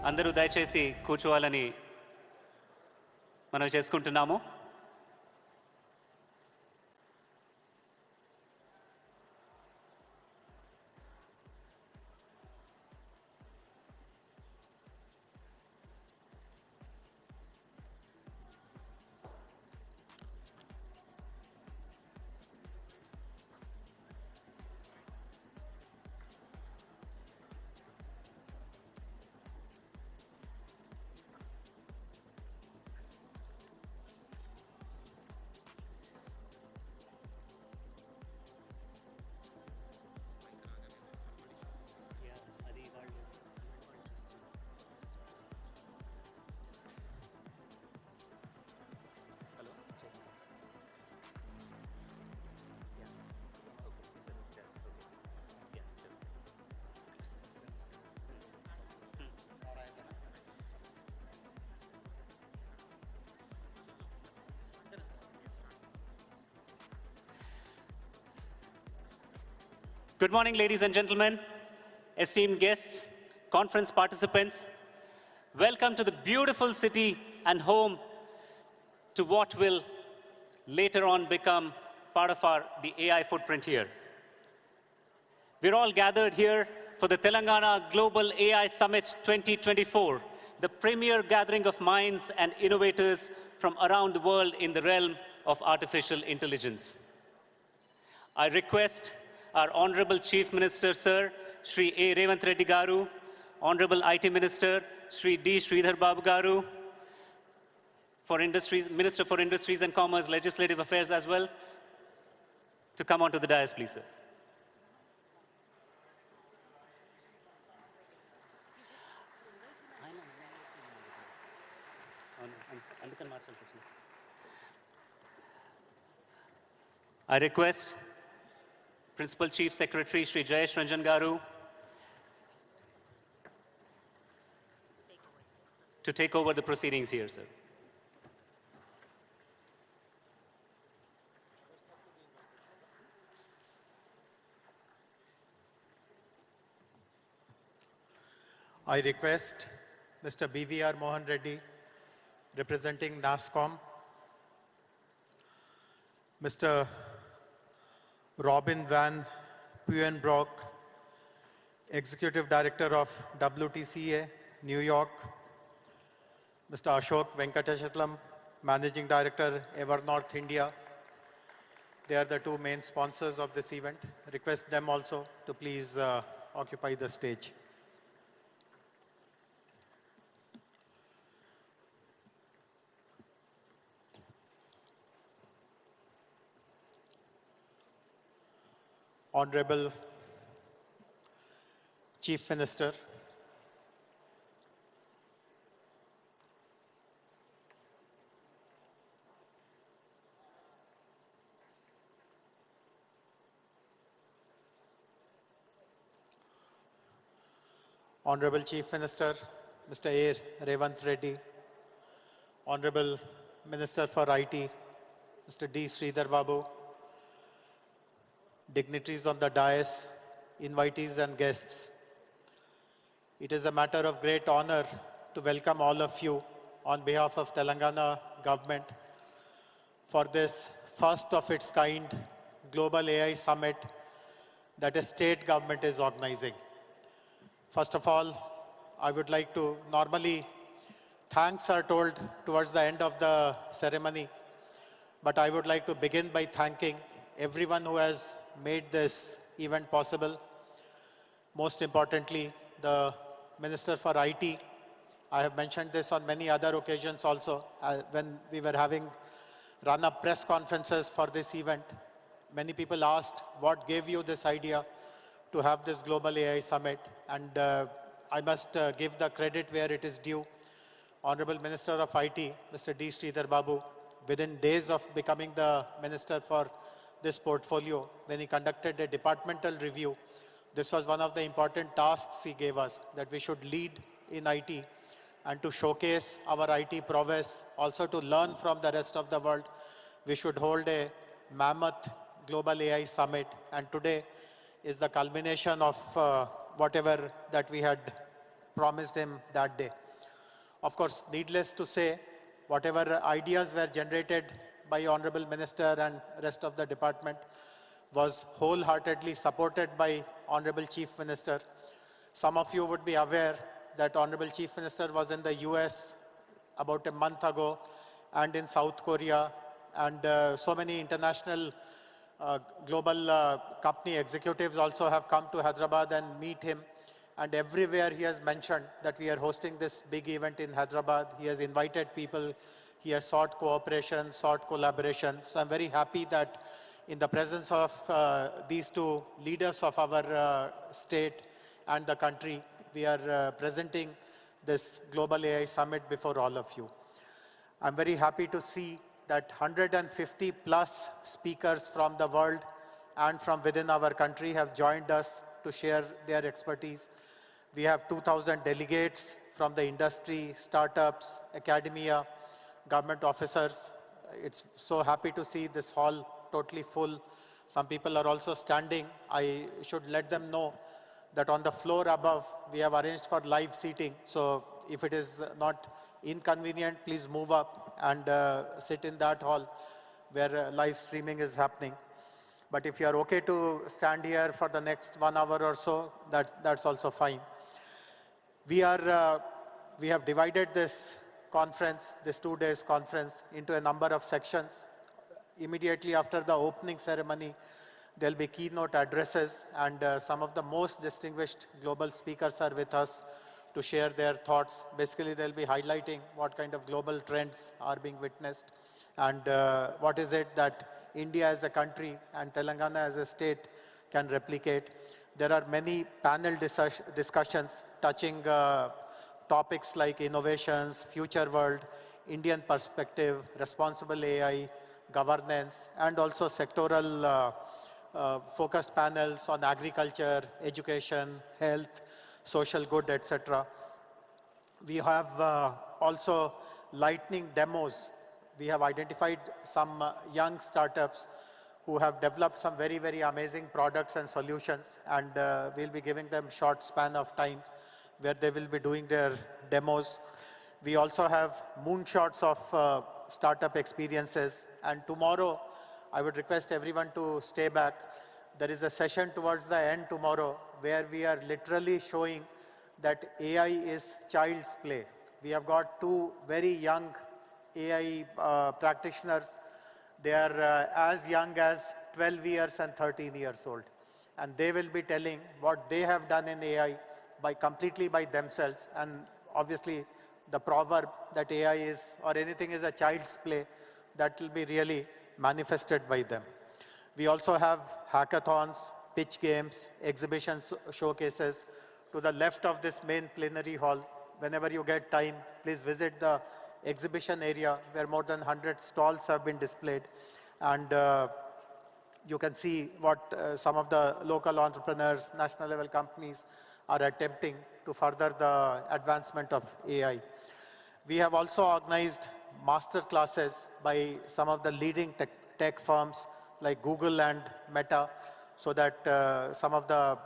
అందరూ దయచేసి కూర్చోవాలని మనం చేసుకుంటున్నాము. Good morning, ladies and gentlemen, esteemed guests, conference participants. Welcome to the beautiful city and home to what will later on become part of the AI footprint here. We're all gathered here for the Telangana Global AI Summit 2024, the premier gathering of minds and innovators from around the world in the realm of artificial intelligence. I request our Honorable Chief Minister, Sir, Sri.A.Revanth Reddy Garu, Honorable IT Minister, Sri D. Sridhar Babu Garu, Minister for Industries and Commerce, Legislative Affairs as well, to come onto the dais, please, sir. I request Principal Chief Secretary Sri Jayesh Ranjan Garu to take over the proceedings here, sir. I request Mr. B.V.R. Mohan Reddy, representing NASSCOM, Mr. Robin Van Puyenbroek, Executive Director of WTCA, New York, Mr. Ashok Venkateshatlam, Managing Director, Evernorth India. They are the two main sponsors of this event. Request them also to please occupy the stage. Honorable Chief Minister, Honorable Chief Minister, Mr. A.Revanth Reddy, Honorable Minister for IT, Mr. D. Sridhar Babu, dignitaries on the dais, invitees and guests. It is a matter of great honor to welcome all of you on behalf of Telangana government for this first of its kind Global AI Summit that a state government is organizing. First of all, I would like to, normally thanks are told towards the end of the ceremony, but I would like to begin by thanking everyone who has made this event possible. Most importantly, the Minister for IT. I have mentioned this on many other occasions also when we were having run-up press conferences for this event. Many people asked, what gave you this idea to have this Global AI Summit? And I must give the credit where it is due. Honorable Minister of IT, Mr. D. Sridhar Babu, within days of becoming the Minister for this portfolio, when he conducted a departmental review, this was one of the important tasks he gave us, that we should lead in IT and to showcase our IT prowess, also to learn from the rest of the world. We should hold a mammoth Global AI Summit, and today is the culmination of whatever that we had promised him that day. Of course, needless to say, whatever ideas were generated by Honorable Minister and rest of the department was wholeheartedly supported by Honorable Chief Minister. Some of you would be aware that Honorable Chief Minister was in the US about a month ago and in South Korea, and so many international global company executives also have come to Hyderabad and meet him. And everywhere he has mentioned that we are hosting this big event in Hyderabad. He has invited people. He has sought cooperation, sought collaboration. So I'm very happy that in the presence of these two leaders of our state and the country, we are presenting this Global AI Summit before all of you. I'm very happy to see that 150 plus speakers from the world and from within our country have joined us to share their expertise. We have 2,000 delegates from the industry, startups, academia, government officers. It's so happy to see this hall totally full. Some people are also standing. I should let them know that on the floor above, we have arranged for live seating. So if it is not inconvenient, please move up and sit in that hall where live streaming is happening. But if you are okay to stand here for the next 1 hour or so, that's also fine. We have divided this conference, this 2 days conference, into a number of sections. Immediately after the opening ceremony, there'll be keynote addresses, and some of the most distinguished global speakers are with us to share their thoughts. Basically, they'll be highlighting what kind of global trends are being witnessed and what is it that India as a country and Telangana as a state can replicate. There are many panel discussions touching topics like innovations, future world, Indian perspective, responsible AI, governance, and also sectoral focused panels on agriculture, education, health, social good, etc. We have also lightning demos. We have identified some young startups who have developed some very, very amazing products and solutions, and we'll be giving them short span of time where they will be doing their demos. We also have moonshots of startup experiences, and tomorrow I would request everyone to stay back. There is a session towards the end tomorrow where we are literally showing that AI is child's play. We have got two very young AI practitioners. They are as young as 12 years and 13 years old. And they will be telling what they have done in AI completely by themselves. And obviously, the proverb that AI is, or anything is a child's play, that will be really manifested by them. We also have hackathons, pitch games, exhibitions, showcases. To the left of this main plenary hall, whenever you get time, please visit the exhibition area where more than 100 stalls have been displayed. And you can see what some of the local entrepreneurs, national level companies are attempting to further the advancement of AI. We have also organized master classes by some of the leading tech firms like Google and Meta, so that some of the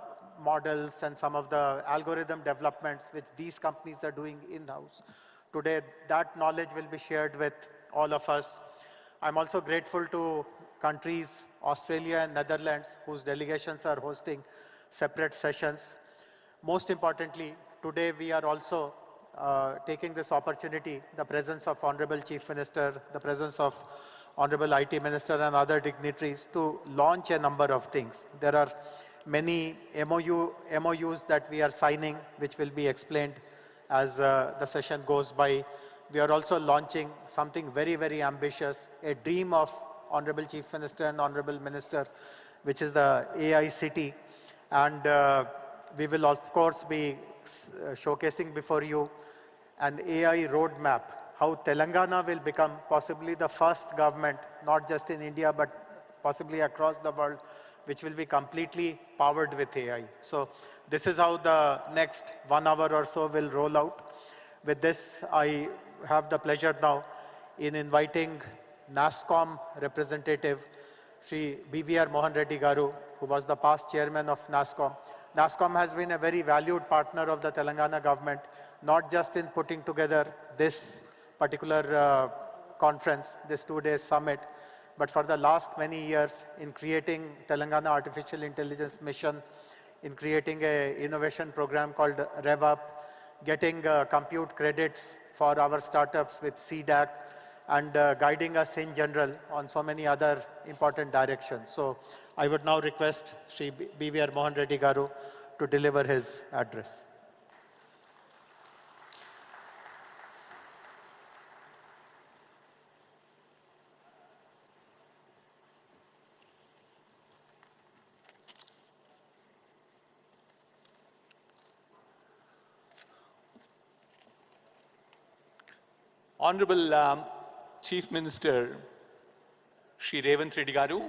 models and some of the algorithm developments which these companies are doing in-house. Today, that knowledge will be shared with all of us. I'm also grateful to countries, Australia and Netherlands, whose delegations are hosting separate sessions. Most importantly, today we are also taking this opportunity, the presence of Honorable Chief Minister, the presence of Honorable IT Minister and other dignitaries to launch a number of things. There are many MOUs that we are signing, which will be explained as the session goes by. We are also launching something very, very ambitious, a dream of Honorable Chief Minister and Honorable Minister, which is the AI City. And we will, of course, be showcasing before you an AI roadmap, how Telangana will become possibly the first government, not just in India, but possibly across the world, which will be completely powered with AI. So this is how the next 1 hour or so will roll out. With this, I have the pleasure now in inviting NASSCOM representative, Sri B.V.R. Mohan Reddy Garu, who was the past chairman of NASSCOM. NASSCOM has been a very valued partner of the Telangana government, not just in putting together this particular conference, this 2-day summit, but for the last many years in creating Telangana Artificial Intelligence Mission, in creating an innovation program called RevUp, getting compute credits for our startups with CDAC, and guiding us in general on so many other important directions. So I would now request Sri B.V.R. Reddy Garu to deliver his address. Honorable Chief Minister Sri.A.Revanth Reddy Garu,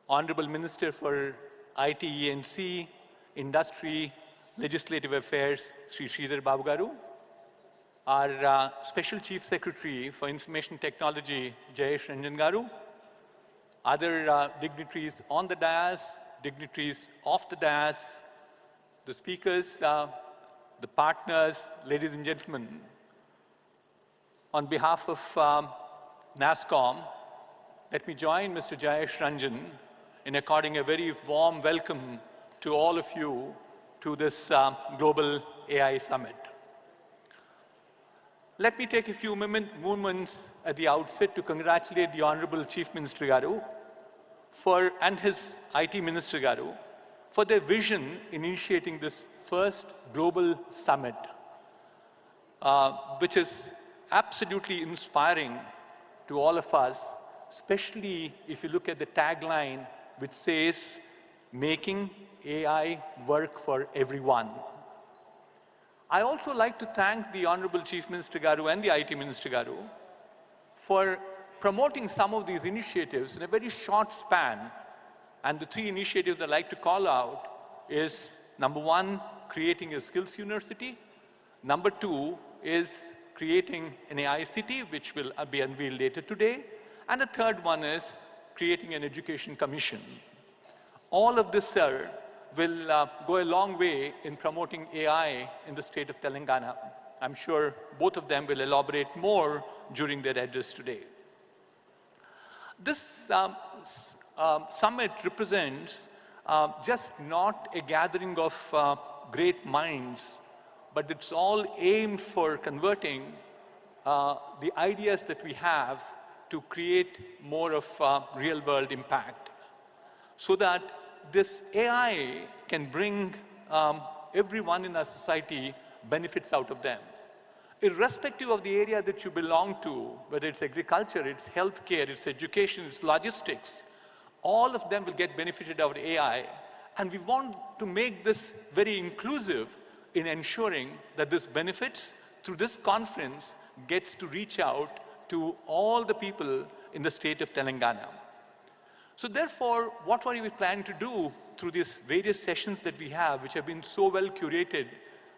Honorable Minister for IT, E&C, Industry, Legislative Affairs, Sri Sridhar Babu Garu, our Special Chief Secretary for Information Technology, Jayesh Ranjan Garu, other dignitaries on the dais, dignitaries off the dais, the speakers, the partners, ladies and gentlemen. On behalf of NASSCOM, let me join Mr. Jayesh Ranjan in according a very warm welcome to all of you to this Global AI Summit. Let me take a few moments at the outset to congratulate the Honorable Chief Minister Garu and his IT Minister Garu for their vision in initiating this first Global Summit, which is absolutely inspiring to all of us, especially if you look at the tagline which says, making AI work for everyone. I also like to thank the Honorable Chief Minister Garu and the IT Minister Garu for promoting some of these initiatives in a very short span. And the 3 initiatives I'd like to call out is, number 1, creating a skills university. Number 2 is creating an AI city, which will be unveiled later today. And the third one is creating an education commission. All of this, sir, will go a long way in promoting AI in the state of Telangana. I'm sure both of them will elaborate more during their address today. This summit represents just not a gathering of great minds, but it's all aimed for converting the ideas that we have to create more of real-world impact, so that this AI can bring everyone in our society benefits out of them. Irrespective of the area that you belong to, whether it's agriculture, it's healthcare, it's education, it's logistics, all of them will get benefited out of AI. And we want to make this very inclusive in ensuring that this benefits through this conference gets to reach out to all the people in the state of Telangana. So therefore, what are we planning to do through these various sessions that we have, which have been so well curated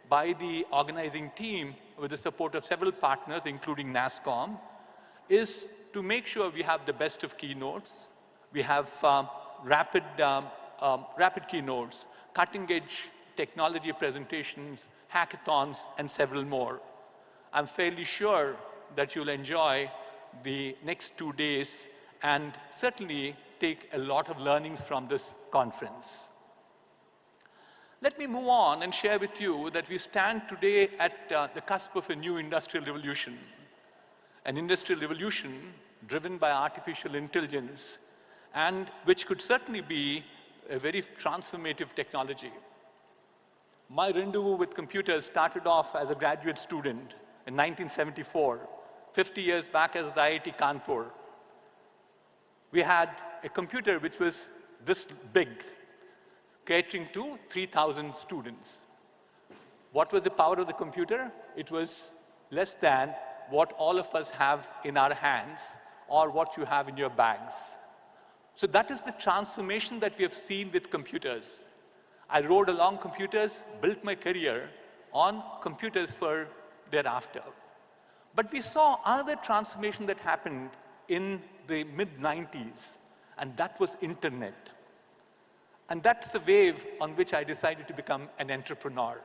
by the organizing team with the support of several partners, including NASSCOM, is to make sure we have the best of keynotes. We have rapid keynotes, cutting-edge technology presentations, hackathons, and several more. I'm fairly sure that you'll enjoy the next 2 days and certainly take a lot of learnings from this conference. Let me move on and share with you that we stand today at the cusp of a new industrial revolution, an industrial revolution driven by artificial intelligence, and which could certainly be a very transformative technology. My rendezvous with computers started off as a graduate student in 1974, 50 years back as the IIT Kanpur. We had a computer which was this big, catering to 3,000 students. What was the power of the computer? It was less than what all of us have in our hands or what you have in your bags. So that is the transformation that we have seen with computers. I rode along computers, built my career on computers for thereafter. But we saw another transformation that happened in the mid-90s, and that was internet. And that's the wave on which I decided to become an entrepreneur.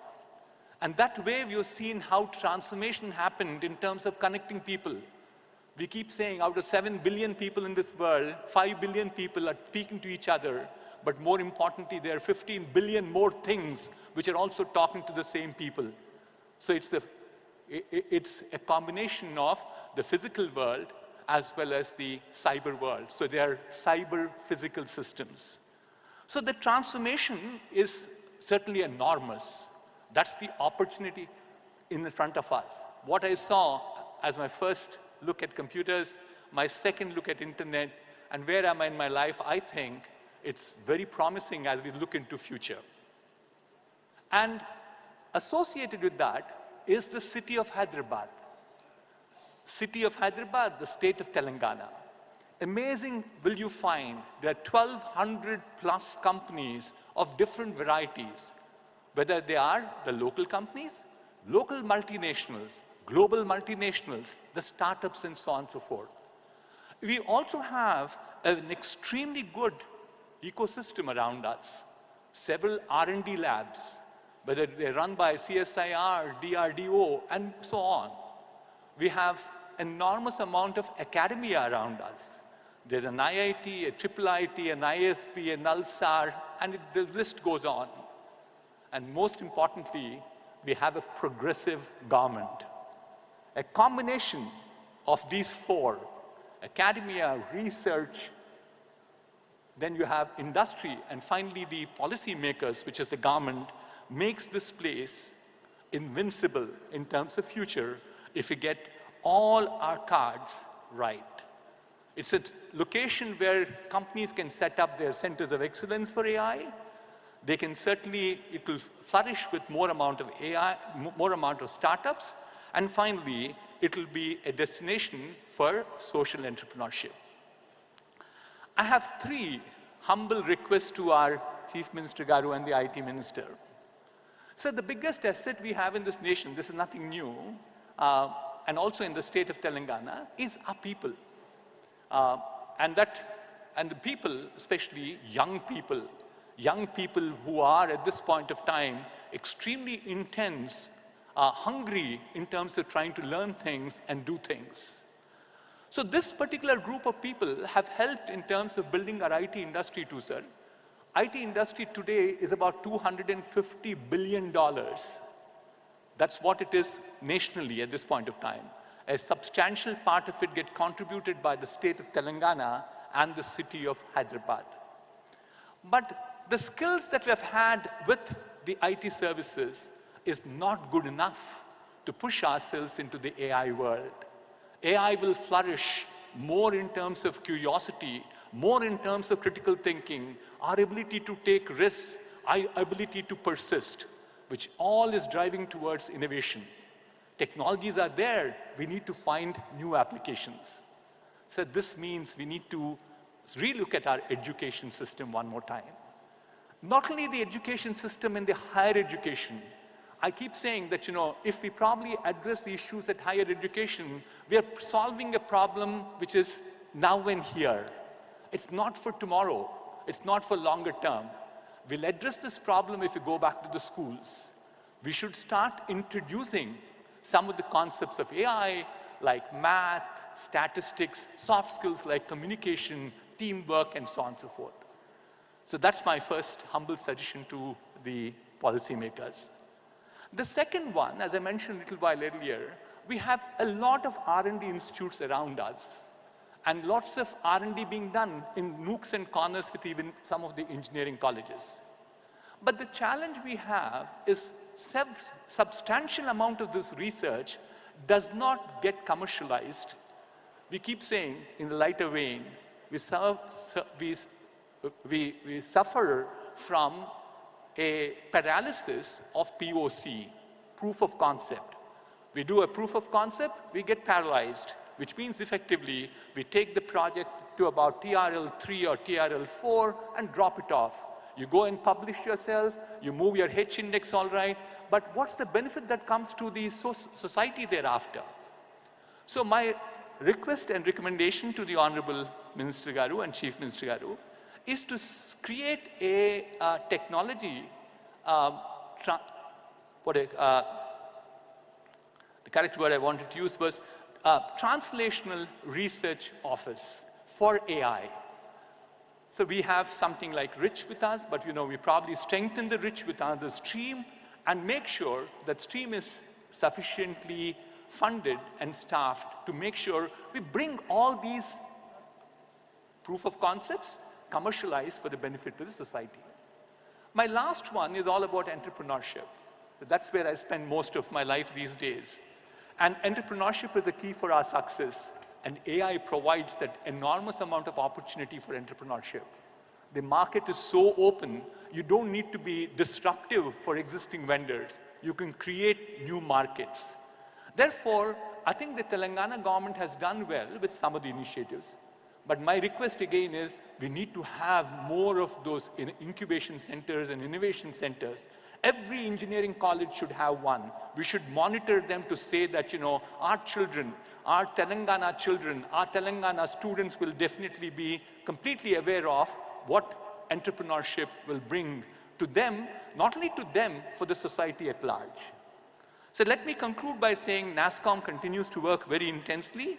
And that wave, you've seen how transformation happened in terms of connecting people. We keep saying out of 7 billion people in this world, 5 billion people are speaking to each other. But more importantly, there are 15 billion more things which are also talking to the same people. So it's a combination of the physical world as well as the cyber world. So they are cyber-physical systems. So the transformation is certainly enormous. That's the opportunity in front of us. What I saw as my first look at computers, my second look at internet, and where am I in my life, I think it's very promising as we look into future. And associated with that is the city of Hyderabad. City of Hyderabad, the state of Telangana. Amazing will you find there are 1,200 plus companies of different varieties, whether they are the local companies, local multinationals, global multinationals, the startups and so on and so forth. We also have an extremely good ecosystem around us. Several R&D labs, whether they're run by CSIR, DRDO, and so on. We have enormous amount of academia around us. There's an IIT, a IIIT, an ISB, an NALSAR, and the list goes on. And most importantly, we have a progressive government. A combination of these four, academia, research, then you have industry, and finally the policymakers, which is the government, makes this place invincible in terms of future if we get all our cards right. It's a location where companies can set up their centers of excellence for AI. They can certainly, it will flourish with more amount of AI, more amount of startups. And finally, it will be a destination for social entrepreneurship. I have 3 humble requests to our Chief Minister Garu and the IT Minister. So the biggest asset we have in this nation, this is nothing new, and also in the state of Telangana, is our people. And the people, especially young people who are at this point of time extremely intense, hungry in terms of trying to learn things and do things. So this particular group of people have helped in terms of building our IT industry too, sir. IT industry today is about $250 billion. That's what it is nationally at this point of time. A substantial part of it gets contributed by the state of Telangana and the city of Hyderabad. But the skills that we have had with the IT services is not good enough to push ourselves into the AI world. AI will flourish more in terms of curiosity, more in terms of critical thinking, our ability to take risks, our ability to persist, which all is driving towards innovation. Technologies are there, we need to find new applications. So this means we need to relook at our education system one more time. Not only the education system in the higher education, I keep saying that, if we probably address the issues at higher education, we are solving a problem which is now and here. It's not for tomorrow. It's not for longer term. We'll address this problem if we go back to the schools. We should start introducing some of the concepts of AI, like math, statistics, soft skills like communication, teamwork, and so on and so forth. So that's my first humble suggestion to the policymakers. The second one, as I mentioned a little while earlier, we have a lot of R&D institutes around us, and lots of R&D being done in nooks and corners with even some of the engineering colleges. But the challenge we have is substantial amount of this research does not get commercialized. We keep saying, in the lighter vein, we suffer from a paralysis of POC, proof of concept. We do a proof of concept, we get paralyzed, which means effectively we take the project to about TRL 3 or TRL 4 and drop it off. You go and publish yourself, you move your H index all right, but what's the benefit that comes to the society thereafter? So my request and recommendation to the Honorable Minister Garu and Chief Minister Garu is to create a technology, um, the correct word I wanted to use was translational research office for AI. So we have something like Rich with us, but we probably strengthen the Rich with another stream and make sure that stream is sufficiently funded and staffed to make sure we bring all these proof of concepts commercialized for the benefit of the society. My last one is all about entrepreneurship. That's where I spend most of my life these days. And entrepreneurship is the key for our success. And AI provides that enormous amount of opportunity for entrepreneurship. The market is so open, you don't need to be disruptive for existing vendors. You can create new markets. Therefore, I think the Telangana government has done well with some of the initiatives. But my request again is we need to have more of those incubation centers and innovation centers. Every engineering college should have one. We should monitor them to say that, our children, our Telangana children, our Telangana students will definitely be completely aware of what entrepreneurship will bring to them, not only to them, for the society at large. So let me conclude by saying NASSCOM continues to work very intensely.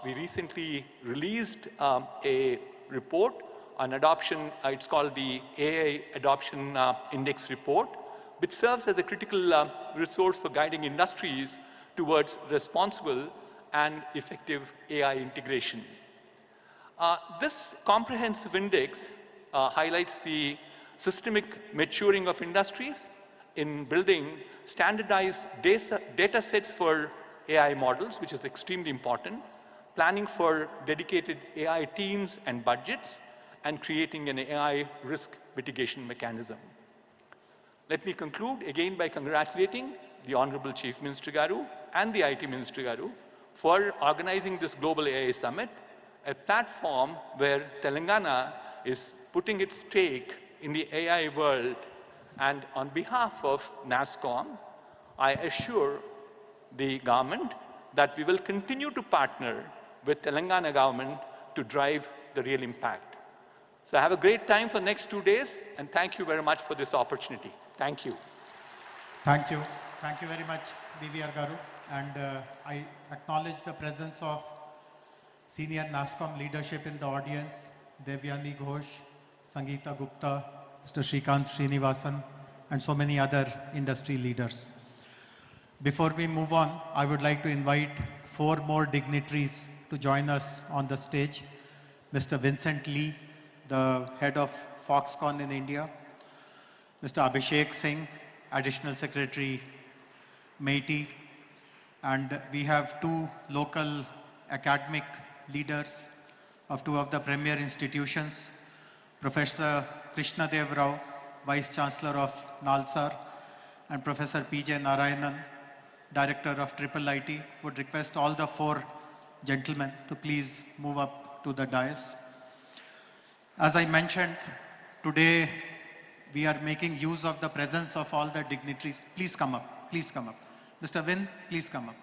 We recently released a report on adoption. It's called the AI Adoption Index Report, which serves as a critical resource for guiding industries towards responsible and effective AI integration. This comprehensive index highlights the systemic maturing of industries in building standardized data sets for AI models, which is extremely important, planning for dedicated AI teams and budgets, and creating an AI risk mitigation mechanism. Let me conclude again by congratulating the Honorable Chief Minister Garu and the IT Minister Garu for organizing this Global AI Summit, a platform where Telangana is putting its stake in the AI world. And on behalf of NASSCOM, I assure the government that we will continue to partner with Telangana government to drive the real impact. So have a great time for the next 2 days, and thank you very much for this opportunity. Thank you. Thank you. Thank you very much, BVR Garu. And I acknowledge the presence of senior NASSCOM leadership in the audience, Devyani Ghosh, Sangeeta Gupta, Mr. Srikanth Srinivasan, and so many other industry leaders. Before we move on, I would like to invite 4 more dignitaries to join us on the stage. Mr. Vincent Lee, the head of Foxconn in India. Mr. Abhishek Singh, Additional Secretary, MeitY. And we have 2 local academic leaders of 2 of the premier institutions, Professor Krishna Dev Rao, Vice Chancellor of NALSAR, and Professor P.J. Narayanan, Director of IIIT. Would request all the 4 gentlemen to please move up to the dais. As I mentioned, today we are making use of the presence of all the dignitaries. Please come up, please come up. Mr. Vin, please come up.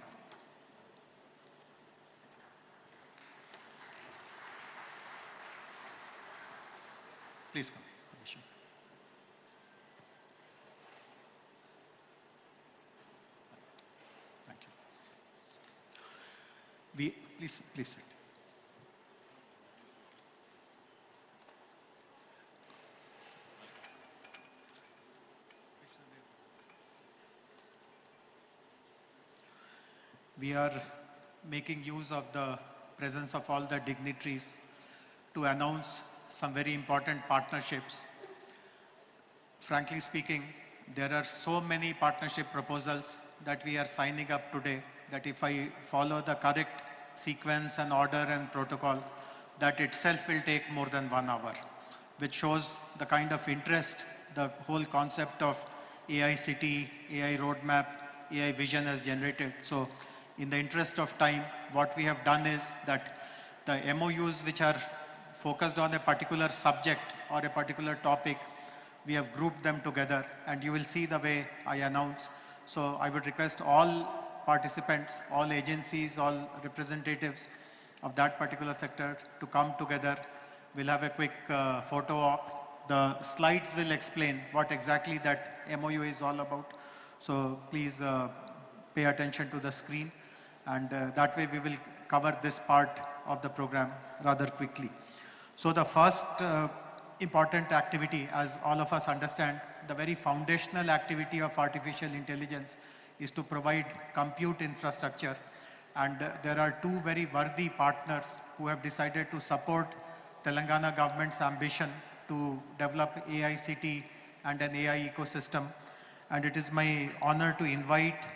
Please come. Abhishek. Thank you. Please sit. We are making use of the presence of all the dignitaries to announce some very important partnerships. Frankly speaking, there are so many partnership proposals that we are signing up today that if I follow the correct sequence and order and protocol, that itself will take more than 1 hour, which shows the kind of interest the whole concept of AI city, AI roadmap, AI vision has generated. So in the interest of time, what we have done is that the MOUs which are focused on a particular subject or a particular topic, we have grouped them together, and you will see the way I announce. So I would request all participants, all agencies, all representatives of that particular sector to come together We'll have a quick photo op. The slides will explain what exactly that MOU is all about. So please pay attention to the screen, and that way we will cover this part of the program rather quickly. So the first important activity, as all of us understand, the very foundational activity of artificial intelligence is to provide compute infrastructure. And there are two very worthy partners who have decided to support Telangana government's ambition to develop AI city and an AI ecosystem. And it is my honor to invite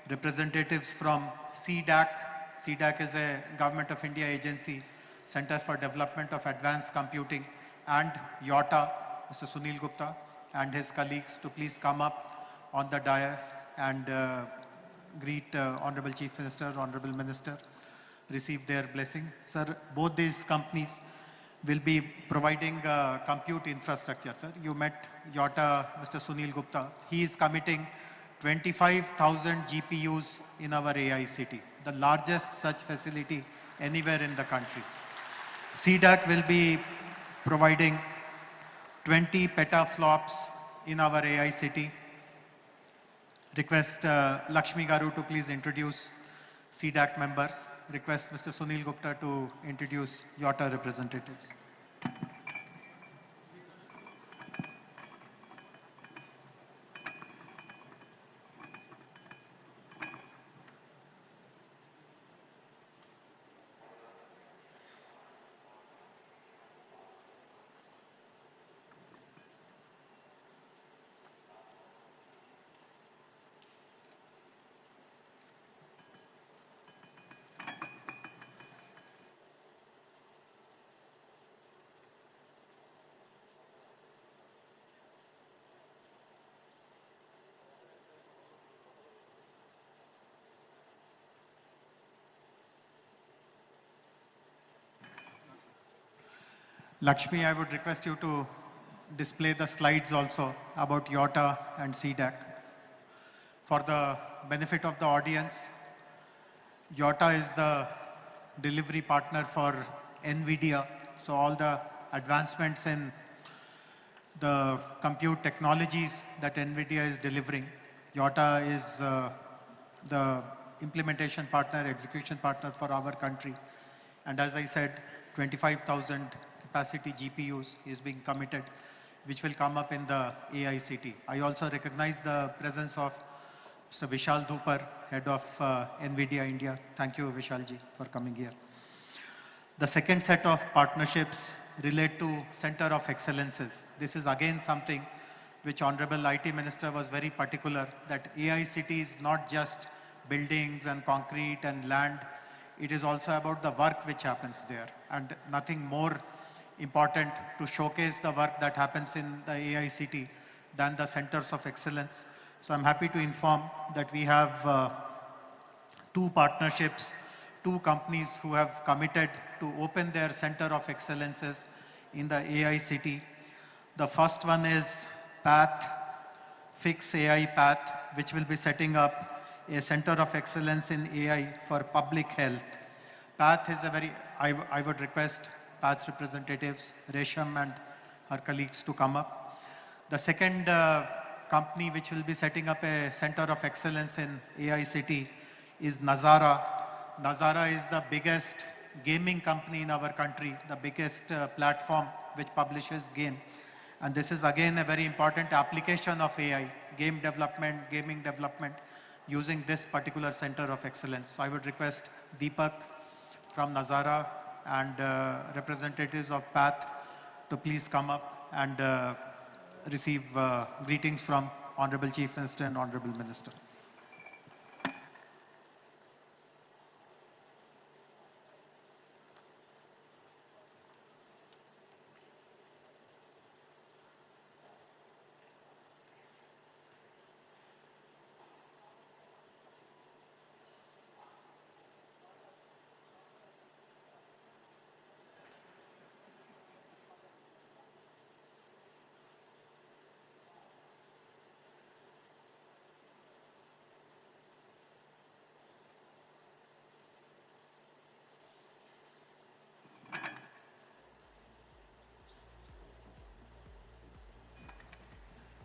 representatives from CDAC. CDAC is a Government of India agency, Center for Development of Advanced Computing, and YOTA, Mr. Sunil Gupta, and his colleagues to please come up on the dais and greet Honorable Chief Minister, Honorable Minister, receive their blessing. Sir, both these companies will be providing compute infrastructure. Sir, you met YOTA, Mr. Sunil Gupta. He is committing 25,000 GPUs in our AI city, the largest such facility anywhere in the country. CDAC will be providing 20 petaflops in our AI city. Request Lakshmi Garu to please introduce CDAC members. Request Mr. Sunil Gupta to introduce YOTA representatives. Lakshmi, I would request you to display the slides also about YOTA and CDAC. For the benefit of the audience, YOTA is the delivery partner for NVIDIA. So all the advancements in the compute technologies that NVIDIA is delivering, YOTA is the implementation partner, execution partner for our country. And as I said, 25,000 capacity GPUs is being committed, which will come up in the AI city. I also recognize the presence of Mr. Vishal Dhupar, head of NVIDIA India. Thank you, Vishalji, for coming here. The second set of partnerships relate to Center of Excellences. This is again something which Honorable IT Minister was very particular, that AI city is not just buildings and concrete and land. It is also about the work which happens there, and nothing more important to showcase the work that happens in the AI city than the centers of excellence. So I'm happy to inform that we have two partnerships, two companies who have committed to open their center of excellences in the AI city. The first one is PATH, Fix AI PATH, which will be setting up a center of excellence in AI for public health. PATH is a very, I would request PATH's representatives, Resham and her colleagues, to come up. The second company which will be setting up a center of excellence in AI city is Nazara. Nazara is the biggest gaming company in our country, the biggest platform which publishes game. And this is again a very important application of AI, game development, gaming development, using this particular center of excellence. So I would request Deepak from Nazara and representatives of PATH to please come up and receive greetings from Honorable Chief Minister and Honorable Minister.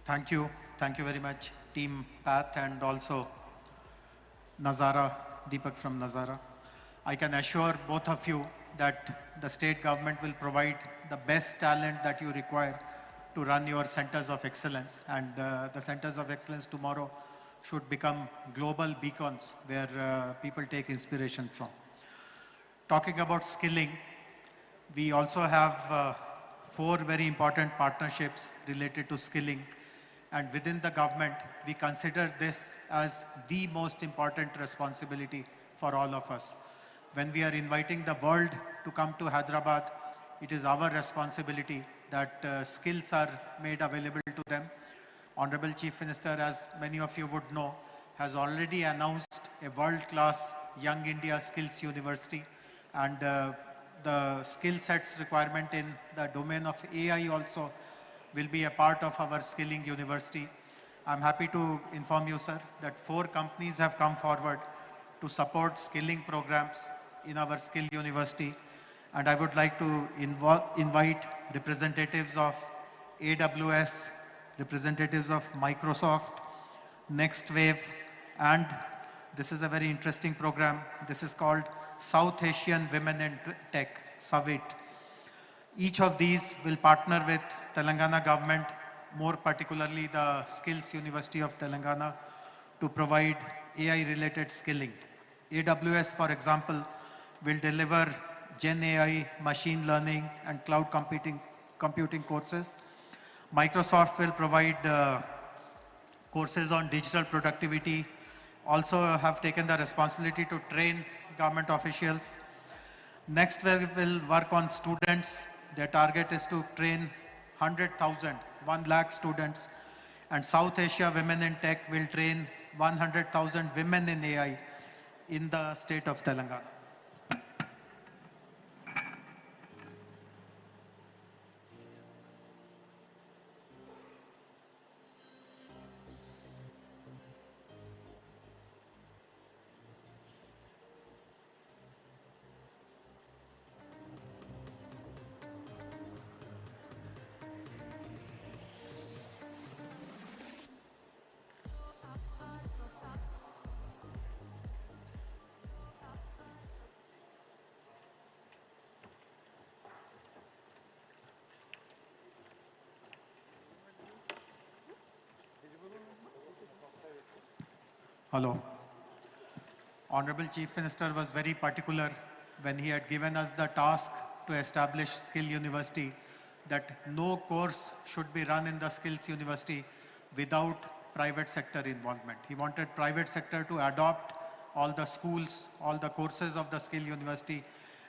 Thank you. Thank you very much, Team Path, and also Nazara, Deepak from Nazara. I can assure both of you that the state government will provide the best talent that you require to run your centers of excellence. And the centers of excellence tomorrow should become global beacons where people take inspiration from. Talking about skilling, we also have 4 very important partnerships related to skilling. And within the government, we consider this as the most important responsibility for all of us. When we are inviting the world to come to Hyderabad, it is our responsibility that skills are made available to them. Honorable Chief Minister, as many of you would know, has already announced a world-class Young India Skills University, and the skill sets requirement in the domain of AI also will be a part of our skilling university. I'm happy to inform you, sir, that 4 companies have come forward to support skilling programs in our skill university. And I would like to invite representatives of AWS, representatives of Microsoft, Next Wave, and this is a very interesting program. This is called South Asian Women in Tech, SAVIT. Each of these will partner with Telangana government, more particularly the Skills University of Telangana, to provide AI-related skilling. AWS, for example, will deliver Gen AI, machine learning, and cloud computing courses. Microsoft will provide courses on digital productivity, also have taken the responsibility to train government officials. Next, we will work on students. Their target is to train 100,000, 1 lakh students. And South Asia Women in Tech will train 100,000 women in AI in the state of Telangana. Hello. Honorable Chief Minister was very particular when he had given us the task to establish Skill University that no course should be run in the Skills University without private sector involvement. He wanted private sector to adopt all the schools, all the courses of the Skill University,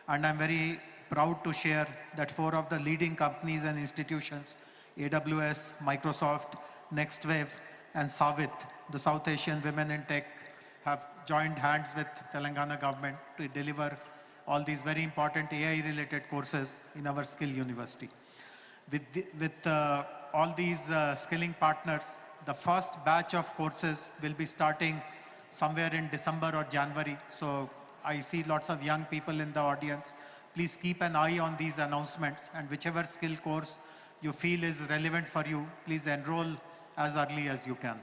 and I'm very proud to share that 4 of the leading companies and institutions, AWS, Microsoft, NextWave, and SAVIT, the South Asian Women in Tech, have joined hands with Telangana government to deliver all these very important AI-related courses in our Skill University. With all these skilling partners, the first batch of courses will be starting somewhere in December or January. So I see lots of young people in the audience. Please keep an eye on these announcements, and whichever skill course you feel is relevant for you, please enroll as early as you can.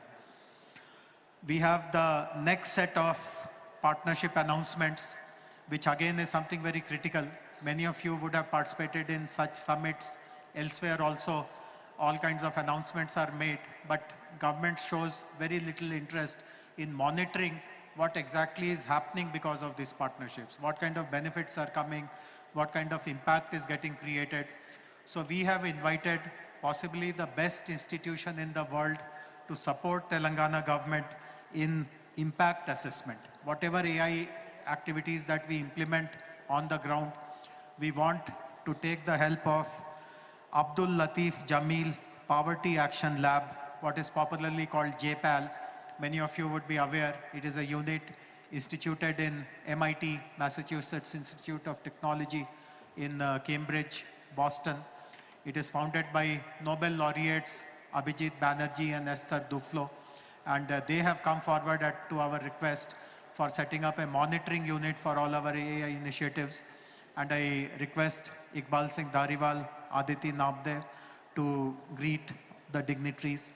We have the next set of partnership announcements, which again is something very critical. Many of you would have participated in such summits elsewhere also. All kinds of announcements are made, but government shows very little interest in monitoring what exactly is happening because of these partnerships, what kind of benefits are coming, what kind of impact is getting created. So we have invited possibly the best institution in the world to support Telangana government in impact assessment. Whatever AI activities that we implement on the ground, we want to take the help of Abdul Latif Jameel Poverty Action Lab, what is popularly called JPAL. Many of you would be aware, it is a unit instituted in MIT, Massachusetts Institute of Technology in Cambridge, Boston. It is founded by Nobel laureates Abhijit Banerjee and Esther Duflo. And they have come forward to our request for setting up a monitoring unit for all our AI initiatives. And I request Iqbal Singh Dhariwal, Aditi Nabde to greet the dignitaries.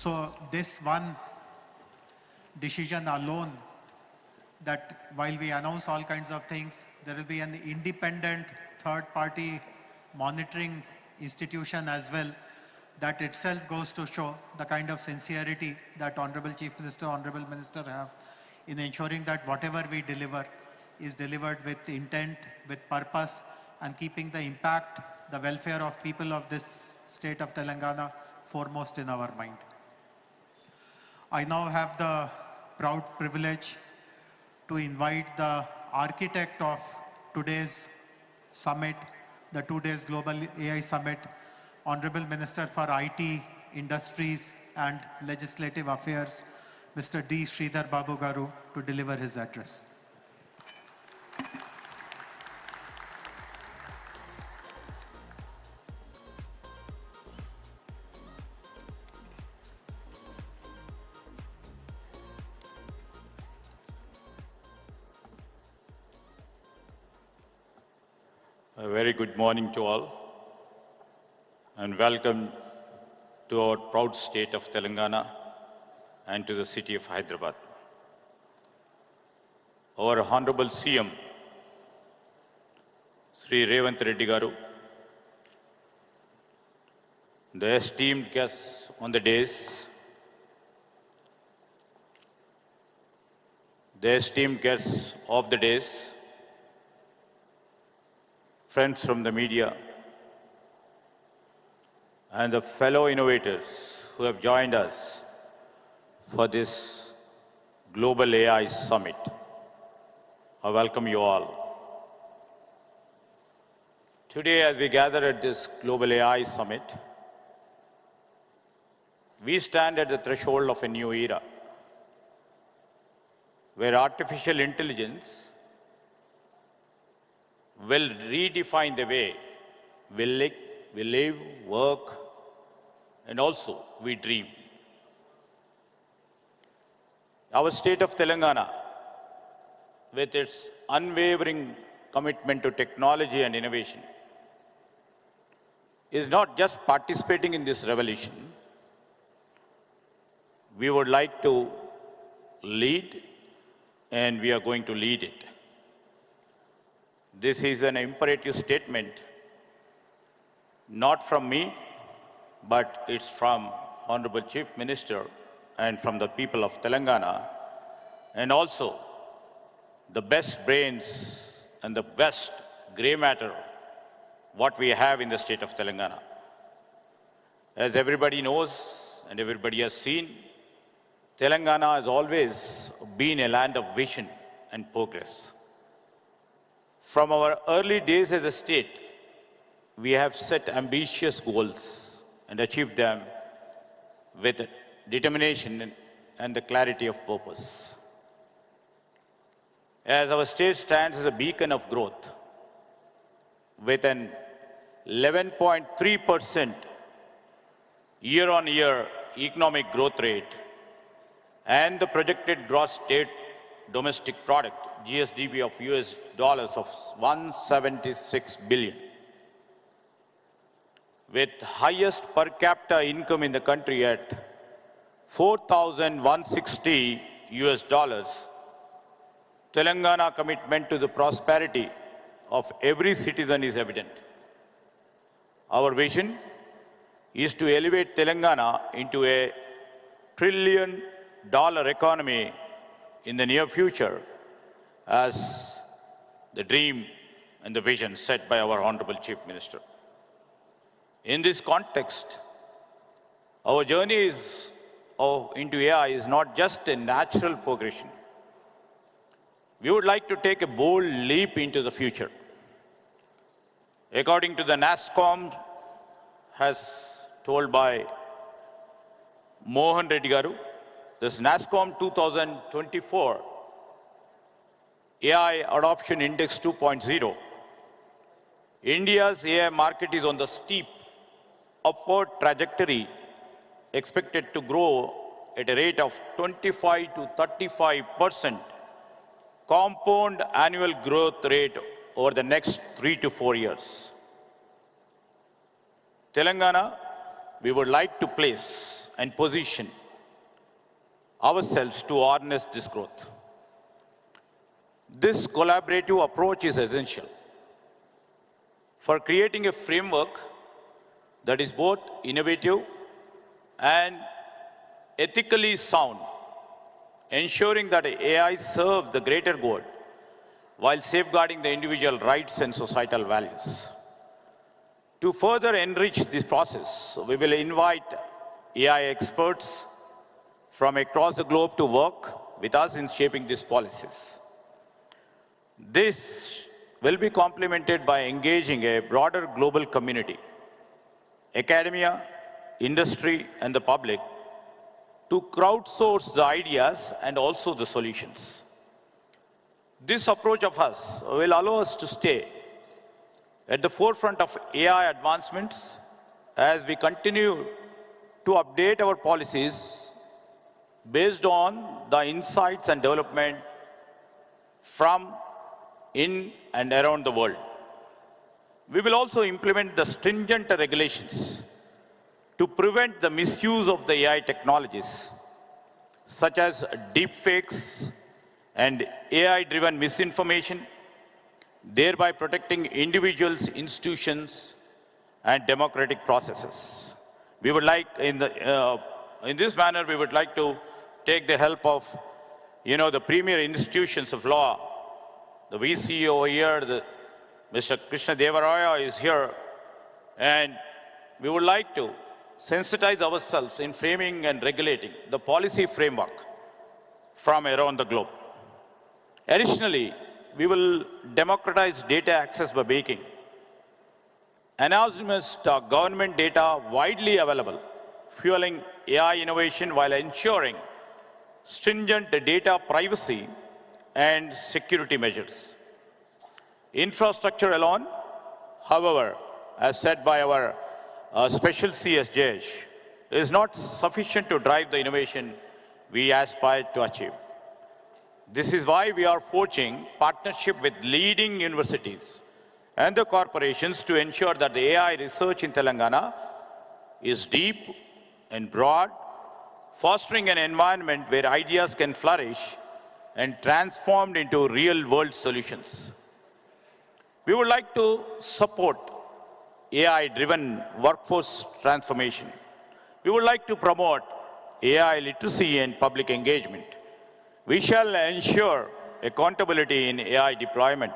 So this one decision alone, that while we announce all kinds of things, there will be an independent third-party monitoring institution as well. That itself goes to show the kind of sincerity that Honorable Chief Minister, Honorable Minister have in ensuring that whatever we deliver is delivered with intent, with purpose, and keeping the impact, the welfare of people of this state of Telangana foremost in our mind. I now have the proud privilege to invite the architect of today's summit, the 2 days Global AI Summit, Honorable Minister for IT, Industries and Legislative Affairs, Mr. D. Sridhar Babu Garu, to deliver his address. A very good morning to all, and welcome to our proud state of Telangana and to the city of Hyderabad. Our Honorable CM, Sri.A.Revanth Reddy Garu, the esteemed guests on the dais, the esteemed guests of the dais, friends from the media, and the fellow innovators who have joined us for this Global AI Summit. I welcome you all. Today, as we gather at this Global AI Summit, we stand at the threshold of a new era, where artificial intelligence will redefine the way we live, work, and also we dream. Our state of Telangana, with its unwavering commitment to technology and innovation, is not just participating in this revolution. We would like to lead, and we are going to lead it. This is an imperative statement, not from me, but it's from Honorable Chief Minister and from the people of Telangana, and also the best brains and the best gray matter what we have in the state of Telangana. As everybody knows and everybody has seen, Telangana has always been a land of vision and progress. From our early days as a state, we have set ambitious goals and achieved them with determination and the clarity of purpose. As our state stands as a beacon of growth, with an 11.3% year-on-year economic growth rate and the projected gross state domestic product, GSDP of US dollars of 176 billion. With highest per capita income in the country at 4,160 US dollars, Telangana commitment to the prosperity of every citizen is evident. Our vision is to elevate Telangana into a $1 trillion economy in the near future, as the dream and the vision set by our Honorable Chief Minister. In this context, our journey into AI is not just a natural progression. We would like to take a bold leap into the future. According to the NASSCOM, as told by Mohan Reddy Garu, this NASSCOM 2024 AI Adoption Index 2.0, India's AI market is on the steep upward trajectory, expected to grow at a rate of 25 to 35% compound annual growth rate over the next 3 to 4 years. Telangana, we would like to place and position ourselves to harness this growth. This collaborative approach is essential for creating a framework that is both innovative and ethically sound, ensuring that AI serves the greater good while safeguarding the individual rights and societal values. To further enrich this process, we will invite AI experts from across the globe to work with us in shaping these policies. This will be complemented by engaging a broader global community, academia, industry, and the public to crowdsource the ideas and also the solutions. This approach of us will allow us to stay at the forefront of AI advancements as we continue to update our policies based on the insights and development from in and around the world. We will also implement the stringent regulations to prevent the misuse of the AI technologies, such as deepfakes and AI-driven misinformation, thereby protecting individuals, institutions, and democratic processes. We would like, in this manner, we would like to take the help of, the premier institutions of law. The VC over here, Mr. Krishna Devaraya is here, and we would like to sensitize ourselves in framing and regulating the policy framework from around the globe. Additionally, we will democratize data access by making anonymous government data widely available, fueling AI innovation while ensuring stringent data privacy and security measures. Infrastructure alone, however, as said by our Special CS Jayesh, is not sufficient to drive the innovation we aspire to achieve. This is why we are forging partnership with leading universities and the corporations to ensure that the AI research in Telangana is deep and broad, fostering an environment where ideas can flourish and transformed into real-world solutions. We would like to support AI-driven workforce transformation. We would like to promote AI literacy and public engagement. We shall ensure accountability in AI deployment.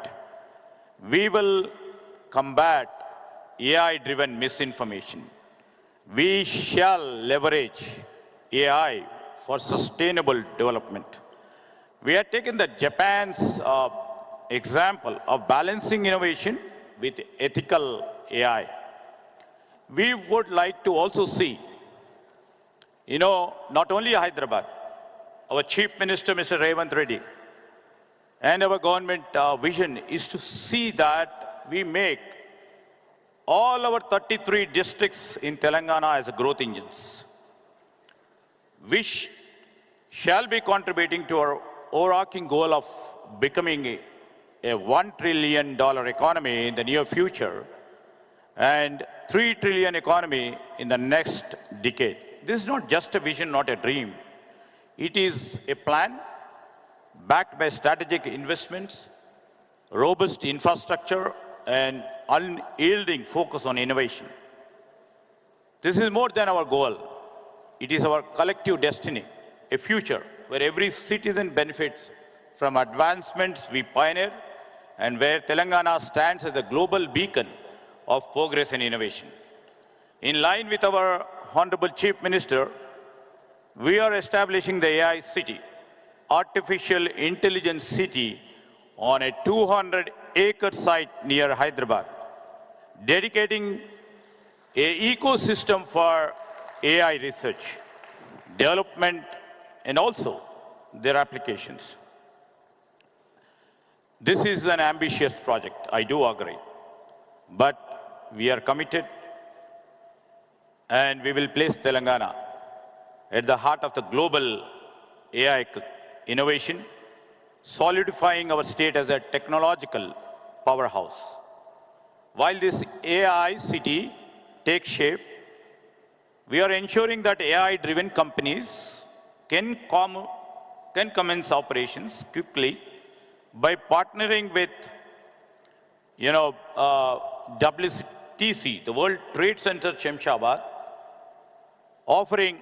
We will combat AI-driven misinformation. We shall leverage AI for sustainable development. We have taken the Japan's example of balancing innovation with ethical AI. We would like to also see, not only Hyderabad, our Chief Minister, Mr. Revanth Reddy, and our government vision is to see that we make all our 33 districts in Telangana as growth engines, which shall be contributing to our overarching goal of becoming a $1 trillion economy in the near future and $3 trillion economy in the next decade. This is not just a vision, not a dream. It is a plan backed by strategic investments, robust infrastructure, and unyielding focus on innovation. This is more than our goal. It is our collective destiny, a future where every citizen benefits from advancements we pioneer and where Telangana stands as a global beacon of progress and innovation. In line with our Honorable Chief Minister, we are establishing the AI City, Artificial Intelligence City, on a 200-acre site near Hyderabad, dedicating an ecosystem for AI research, development, and also their applications. This is an ambitious project, I do agree, but we are committed and we will place Telangana at the heart of the global AI innovation, solidifying our state as a technological powerhouse. While this AI city takes shape, We are ensuring that AI-driven companies can commence operations quickly by partnering with, WTC, the World Trade Center, Shemshabad, offering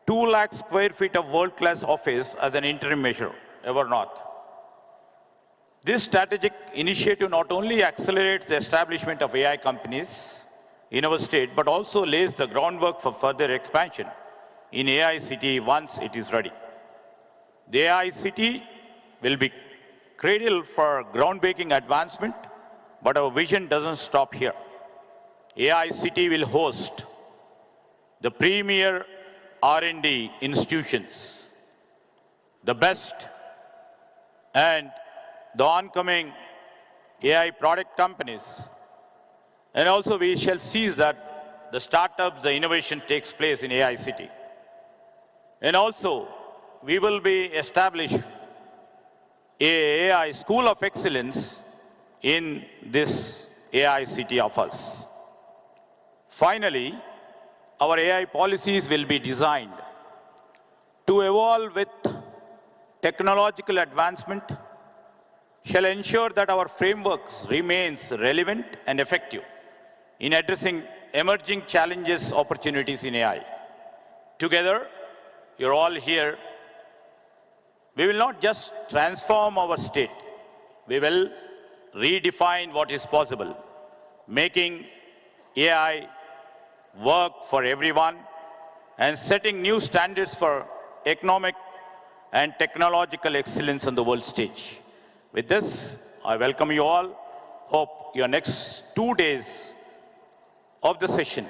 2 lakh square feet of world-class office as an interim measure, ever north. This strategic initiative not only accelerates the establishment of AI companies in our state, but also lays the groundwork for further expansion in AI City once it is ready. The AI City will be cradle for groundbreaking advancement, but our vision doesn't stop here. AI City will host the premier R&D institutions, the best and the oncoming AI product companies. And also we shall seize that the startups, the innovation takes place in AI City. And also we will be establish a AI School of Excellence in this AI City of us. Finally, our AI policies will be designed to evolve with technological advancement, shall ensure that our frameworks remains relevant and effective in addressing emerging challenges, opportunities in AI. Together, you're all here. We will not just transform our state. We will redefine what is possible, making AI work for everyone and setting new standards for economic and technological excellence on the world stage. With this, I welcome you all. Hope your next 2 days of the session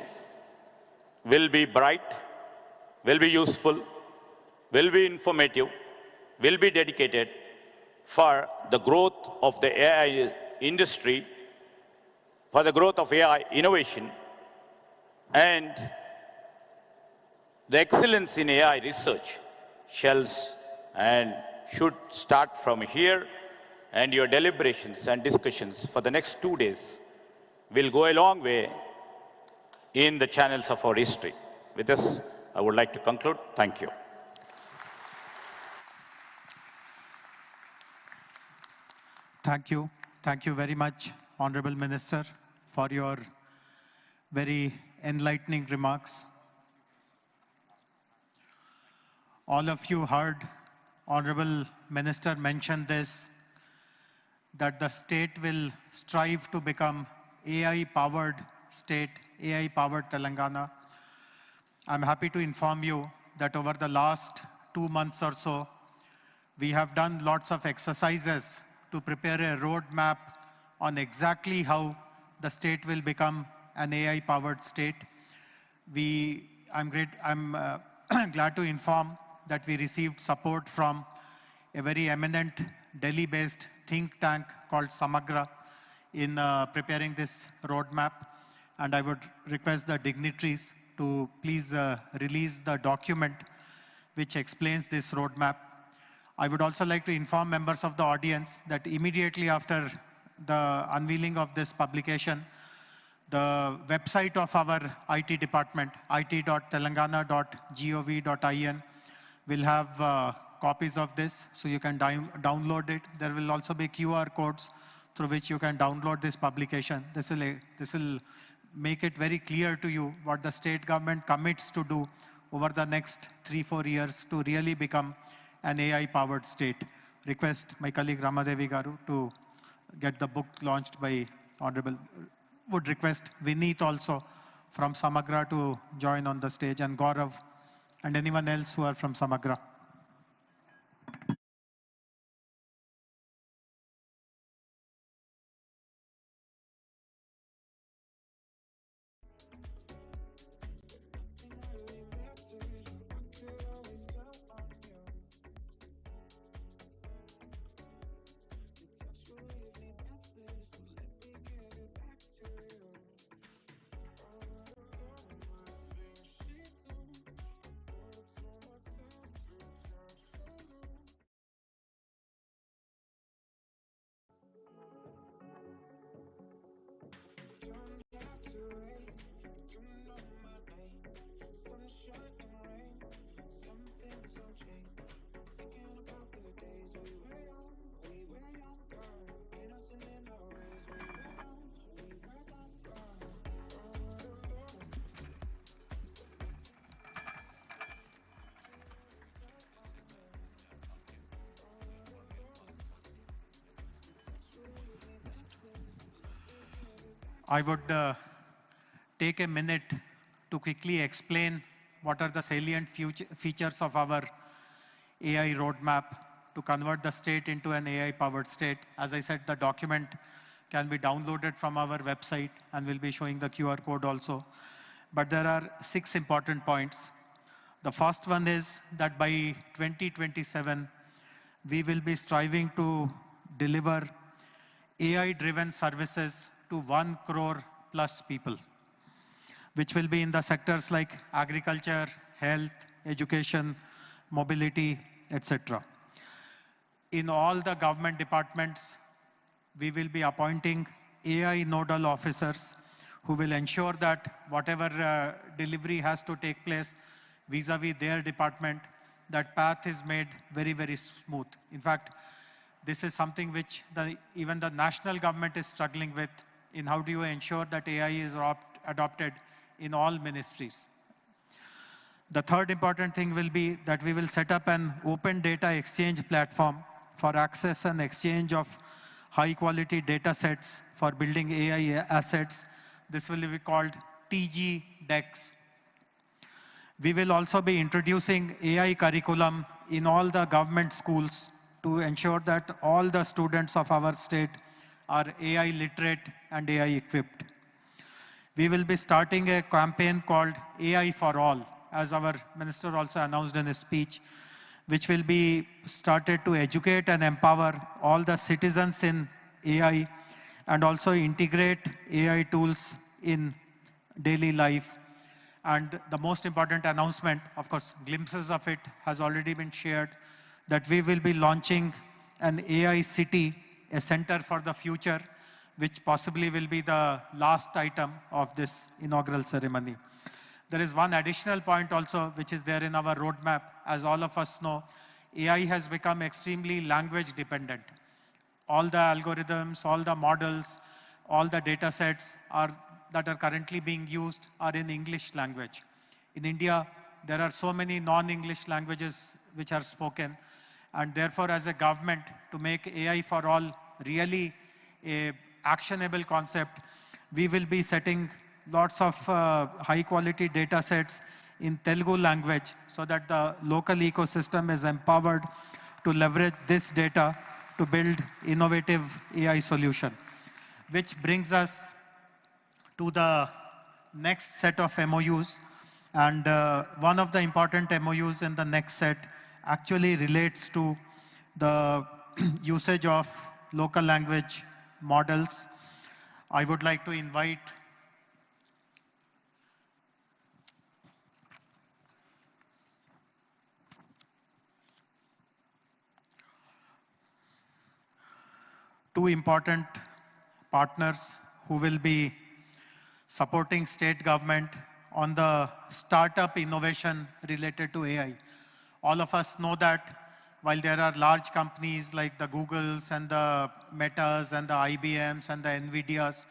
will be bright, will be useful, will be informative, will be dedicated for the growth of the AI industry, for the growth of AI innovation, and the excellence in AI research shall and should start from here, and your deliberations and discussions for the next 2 days will go a long way in the channels of our history. With this, I would like to conclude. Thank you. Thank you. Thank you very much, Honorable Minister, for your very enlightening remarks. All of you heard Honorable Minister mention this, that the state will strive to become AI-powered state, AI-powered Telangana. I'm happy to inform you that over the last 2 months or so, we have done lots of exercises to prepare a roadmap on exactly how the state will become an AI-powered state. I'm glad to inform that we received support from a very eminent Delhi-based think tank called Samagra in preparing this roadmap. And I would request the dignitaries to please release the document which explains this roadmap. I would also like to inform members of the audience that immediately after the unveiling of this publication, the website of our IT department, it.telangana.gov.in, will have copies of this, so you can download it. There will also be QR codes through which you can download this publication. This will make it very clear to you what the state government commits to do over the next 3-4 years to really become an AI-powered state. Request my colleague Ramadevi Garu to get the book launched by Honorable. Would request Vineet also from Samagra to join on the stage, and Gaurav and anyone else who are from Samagra. I would take a minute to quickly explain what are the salient features of our AI roadmap to convert the state into an AI-powered state. As I said, the document can be downloaded from our website, and we'll be showing the QR code also. But there are 6 important points. The first one is that by 2027, we will be striving to deliver AI-driven services to 1 crore plus people, which will be in the sectors like agriculture, health, education, mobility, etc. In all the government departments, we will be appointing AI nodal officers who will ensure that whatever delivery has to take place vis-a-vis their department, that path is made very, very smooth. In fact, this is something which even the national government is struggling with in how do you ensure that AI is adopted in all ministries. The third important thing will be that we will set up an open data exchange platform for access and exchange of high-quality data sets for building AI assets. This will be called TG DEX. We will also be introducing AI curriculum in all the government schools to ensure that all the students of our state are AI literate and AI equipped. We will be starting a campaign called AI for All, as our minister also announced in his speech, which will be started to educate and empower all the citizens in AI and also integrate AI tools in daily life. And the most important announcement, of course, glimpses of it has already been shared, that we will be launching an AI city, a center for the future, which possibly will be the last item of this inaugural ceremony. There is one additional point also, which is there in our roadmap. As all of us know, AI has become extremely language dependent. All the algorithms, all the models, all the data sets that are currently being used are in English language. In India, there are so many non-English languages which are spoken, and therefore as a government, to make AI for all really a actionable concept, we will be setting lots of high-quality data sets in Telugu language so that the local ecosystem is empowered to leverage this data to build innovative AI solution. Which brings us to the next set of MOUs. And one of the important MOUs in the next set actually relates to the usage of local language models. I would like to invite two important partners who will be supporting state government on the startup innovation related to AI. All of us know that while there are large companies like the Googles and the Metas and the IBMs and the NVIDIAs,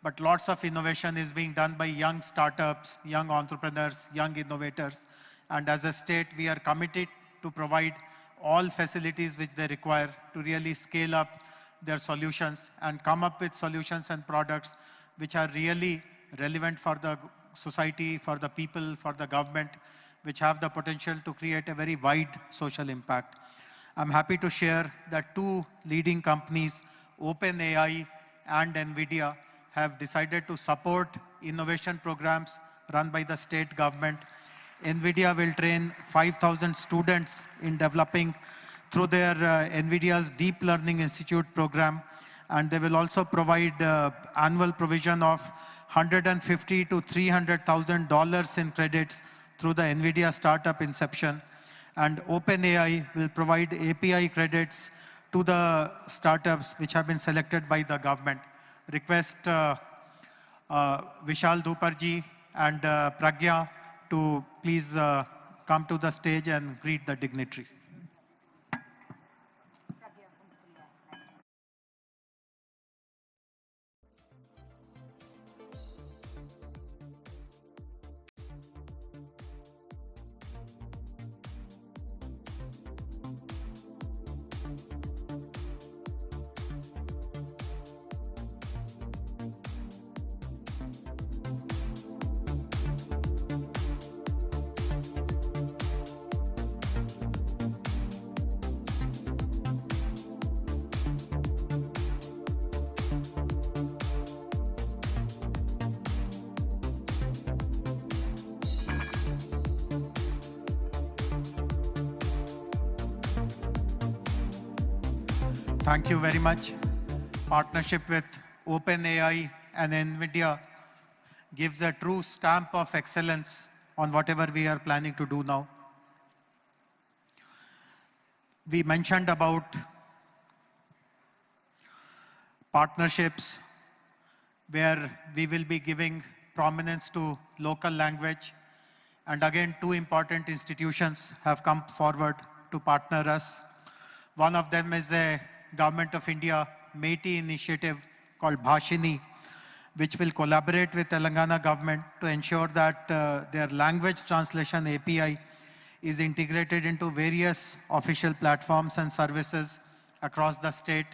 but lots of innovation is being done by young startups, young entrepreneurs, young innovators. And as a state, we are committed to provide all facilities which they require to really scale up their solutions and come up with solutions and products which are really relevant for the society, for the people, for the government, which have the potential to create a very wide social impact. I'm happy to share that two leading companies, OpenAI and NVIDIA, have decided to support innovation programs run by the state government. NVIDIA will train 5,000 students in developing through their NVIDIA's Deep Learning Institute program, and they will also provide annual provision of $150,000 to $300,000 in credits through the NVIDIA Startup Inception. And OpenAI will provide API credits to the startups which have been selected by the government. Request Vishal Dhuparji and Pragya to please come to the stage and greet the dignitaries. Thank you very much. Partnership with OpenAI and NVIDIA gives a true stamp of excellence on whatever we are planning to do now. We mentioned about partnerships where we will be giving prominence to local language. And again, two important institutions have come forward to partner us. One of them is a Government of India METI initiative called Bhashini, which will collaborate with Telangana government to ensure that their language translation API is integrated into various official platforms and services across the state.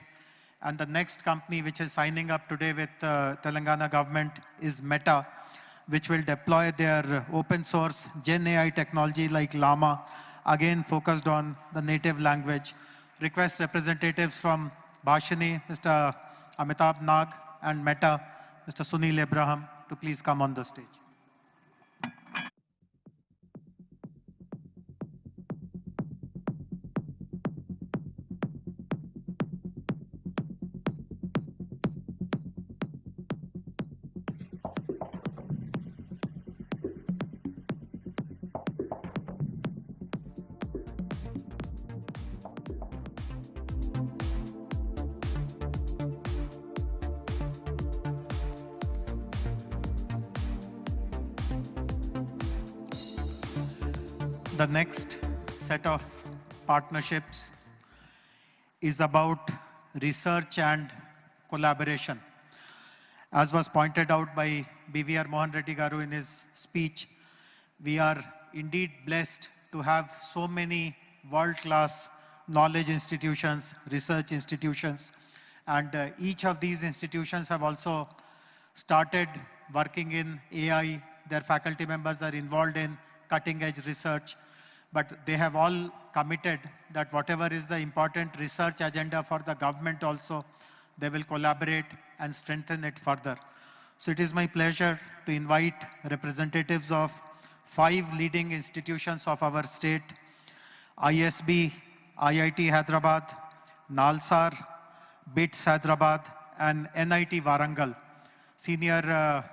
And the next company which is signing up today with Telangana government is Meta, which will deploy their open source Gen AI technology like Llama, again focused on the native language. Request representatives from Bhashini, Mr. Amitabh Nag, and Meta, Mr. Sunil Abraham, to please come on the stage. The next set of partnerships is about research and collaboration. As was pointed out by BVR Mohan Reddy Garu in his speech, we are indeed blessed to have so many world-class knowledge institutions, research institutions, and each of these institutions have also started working in AI. Their faculty members are involved in cutting-edge research, but they have all committed that whatever is the important research agenda for the government also, they will collaborate and strengthen it further. So it is my pleasure to invite representatives of 5 leading institutions of our state: ISB, IIT Hyderabad, NALSAR, BITS Hyderabad, and NIT Warangal. Senior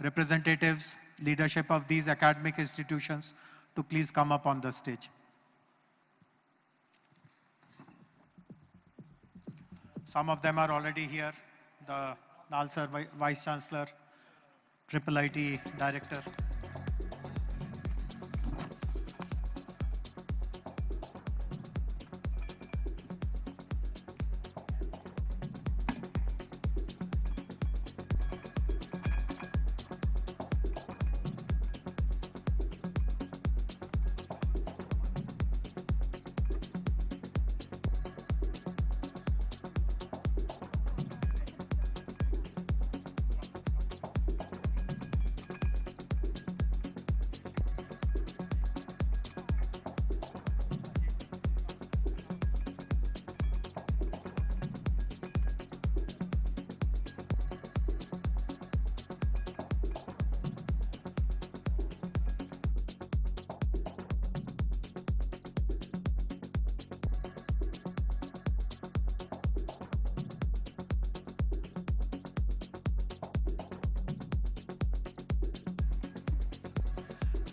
representatives, leadership of these academic institutions, to please come up on the stage. Some of them are already here. The NALSAR Vice Chancellor, IIIT Director.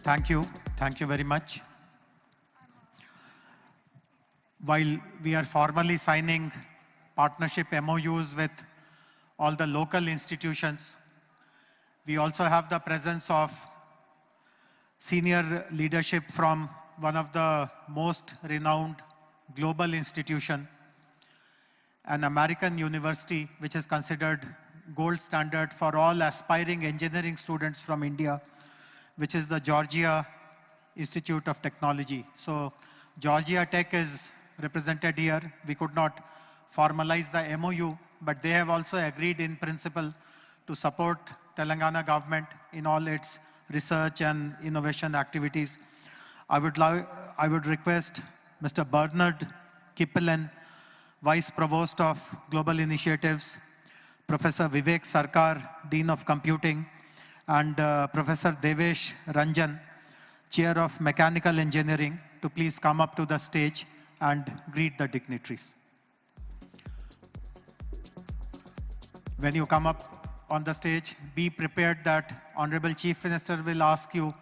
Thank you. Thank you very much. While we are formally signing partnership MOUs with all the local institutions, we also have the presence of senior leadership from one of the most renowned global institution, an American university which is considered gold standard for all aspiring engineering students from India, which is the Georgia Institute of Technology. So Georgia Tech is represented here. We could not formalize the MOU, but they have also agreed in principle to support Telangana government in all its research and innovation activities. I would request Mr. Bernard Kippelan, Vice Provost of Global Initiatives, Professor Vivek Sarkar, Dean of Computing, and Professor Devesh Ranjan, Chair of Mechanical Engineering, to please come up to the stage and greet the dignitaries. when you come up on the stage, be prepared that Honorable Chief Minister will ask you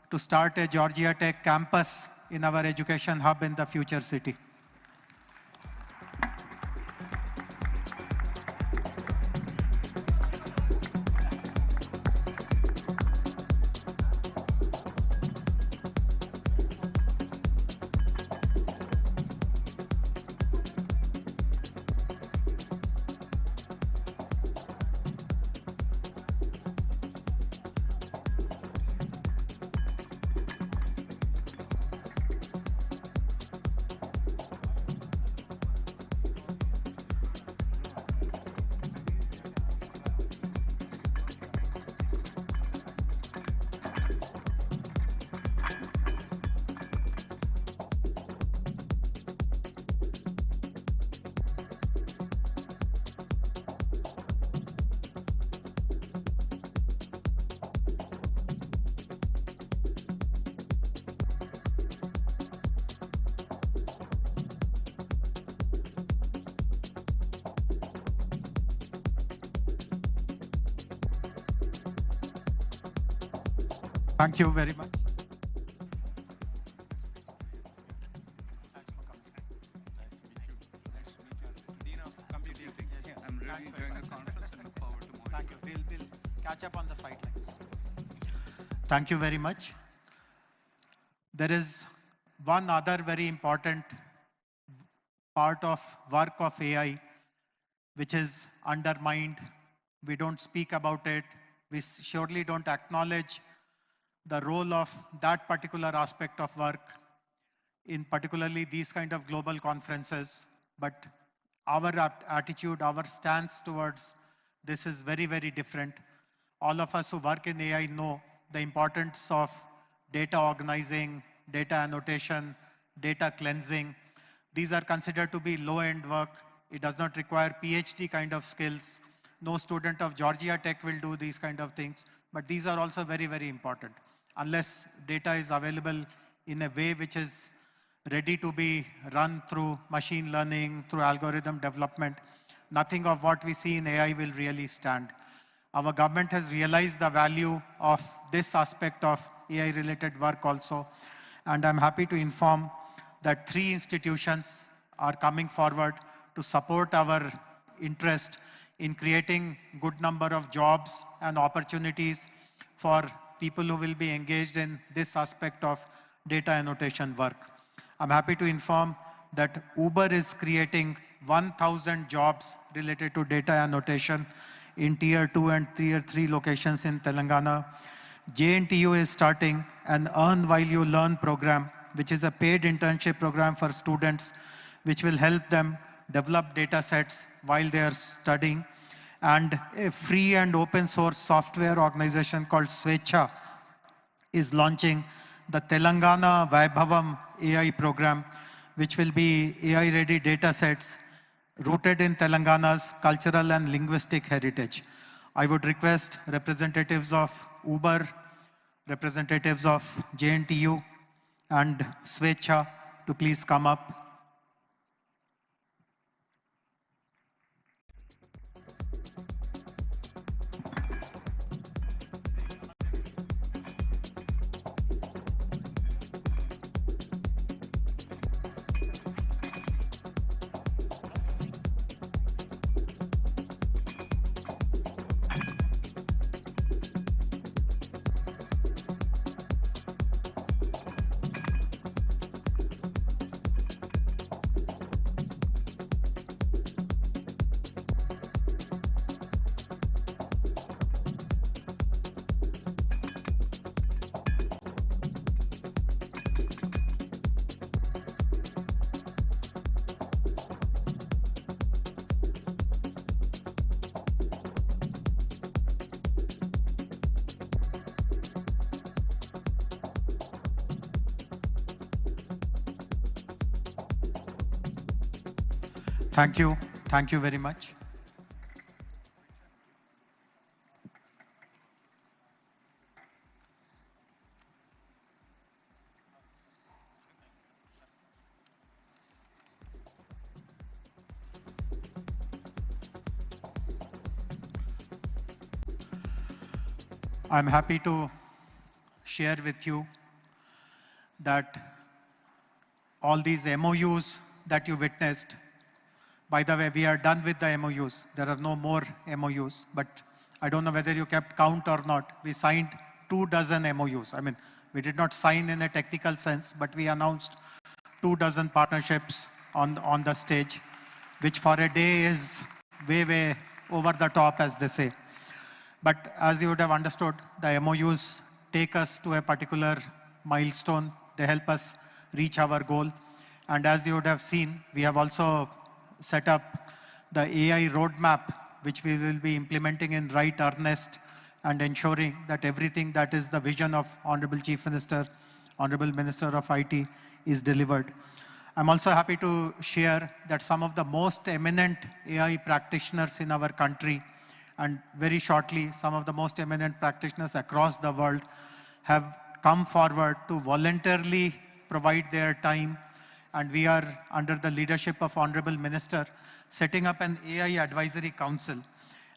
to start a Georgia Tech campus in our education hub in the future city. Thank you very much. I'm really enjoying the conference and look forward to more. Thank you. We'll catch up on the sidelines. Thank you very much. There is one other very important part of work of AI which is undermined. We don't speak about it. We surely don't acknowledge the role of that particular aspect of work in particularly these kind of global conferences. But our attitude, our stance towards this is very, very different. All of us who work in AI know the importance of data organizing, data annotation, data cleansing. These are considered to be low-end work. It does not require PhD kind of skills. No student of Georgia Tech will do these kind of things, but these are also very, very important. Unless data is available in a way which is ready to be run through machine learning, through algorithm development, nothing of what we see in AI will really stand. Our government has realized the value of this aspect of AI-related work also, and I'm happy to inform that 3 institutions are coming forward to support our interest in creating good number of jobs and opportunities for people who will be engaged in this aspect of data annotation work. I'm happy to inform that Uber is creating 1,000 jobs related to data annotation in Tier 2 and Tier 3 locations in Telangana. JNTU is starting an Earn While You Learn program, which is a paid internship program for students, which will help them develop data sets while they are studying. And a free and open source software organization called Sri.A.Revanth is launching the Telangana Vaibhavam AI program, which will be AI-ready data sets rooted in Telangana's cultural and linguistic heritage. I would request representatives of Uber, representatives of JNTU, and Sri.A.Revanth to please come up. Thank you. Thank you very much. I'm happy to share with you that all these MOUs that you witnessed, by the way, we are done with the MOUs. There are no more MOUs, but I don't know whether you kept count or not. We signed 24 MOUs. I mean, we did not sign in a technical sense, but we announced 24 partnerships on the stage, which for a day is way, way over the top, as they say. But as you would have understood, the MOUs take us to a particular milestone. They help us reach our goal. And as you would have seen, we have also set up the AI roadmap, which we will be implementing in right earnest and ensuring that everything that is the vision of Honorable Chief Minister, Honorable Minister of IT is delivered. I'm also happy to share that some of the most eminent AI practitioners in our country, and very shortly, some of the most eminent practitioners across the world have come forward to voluntarily provide their time. And we are, under the leadership of Honorable Minister, setting up an AI Advisory Council.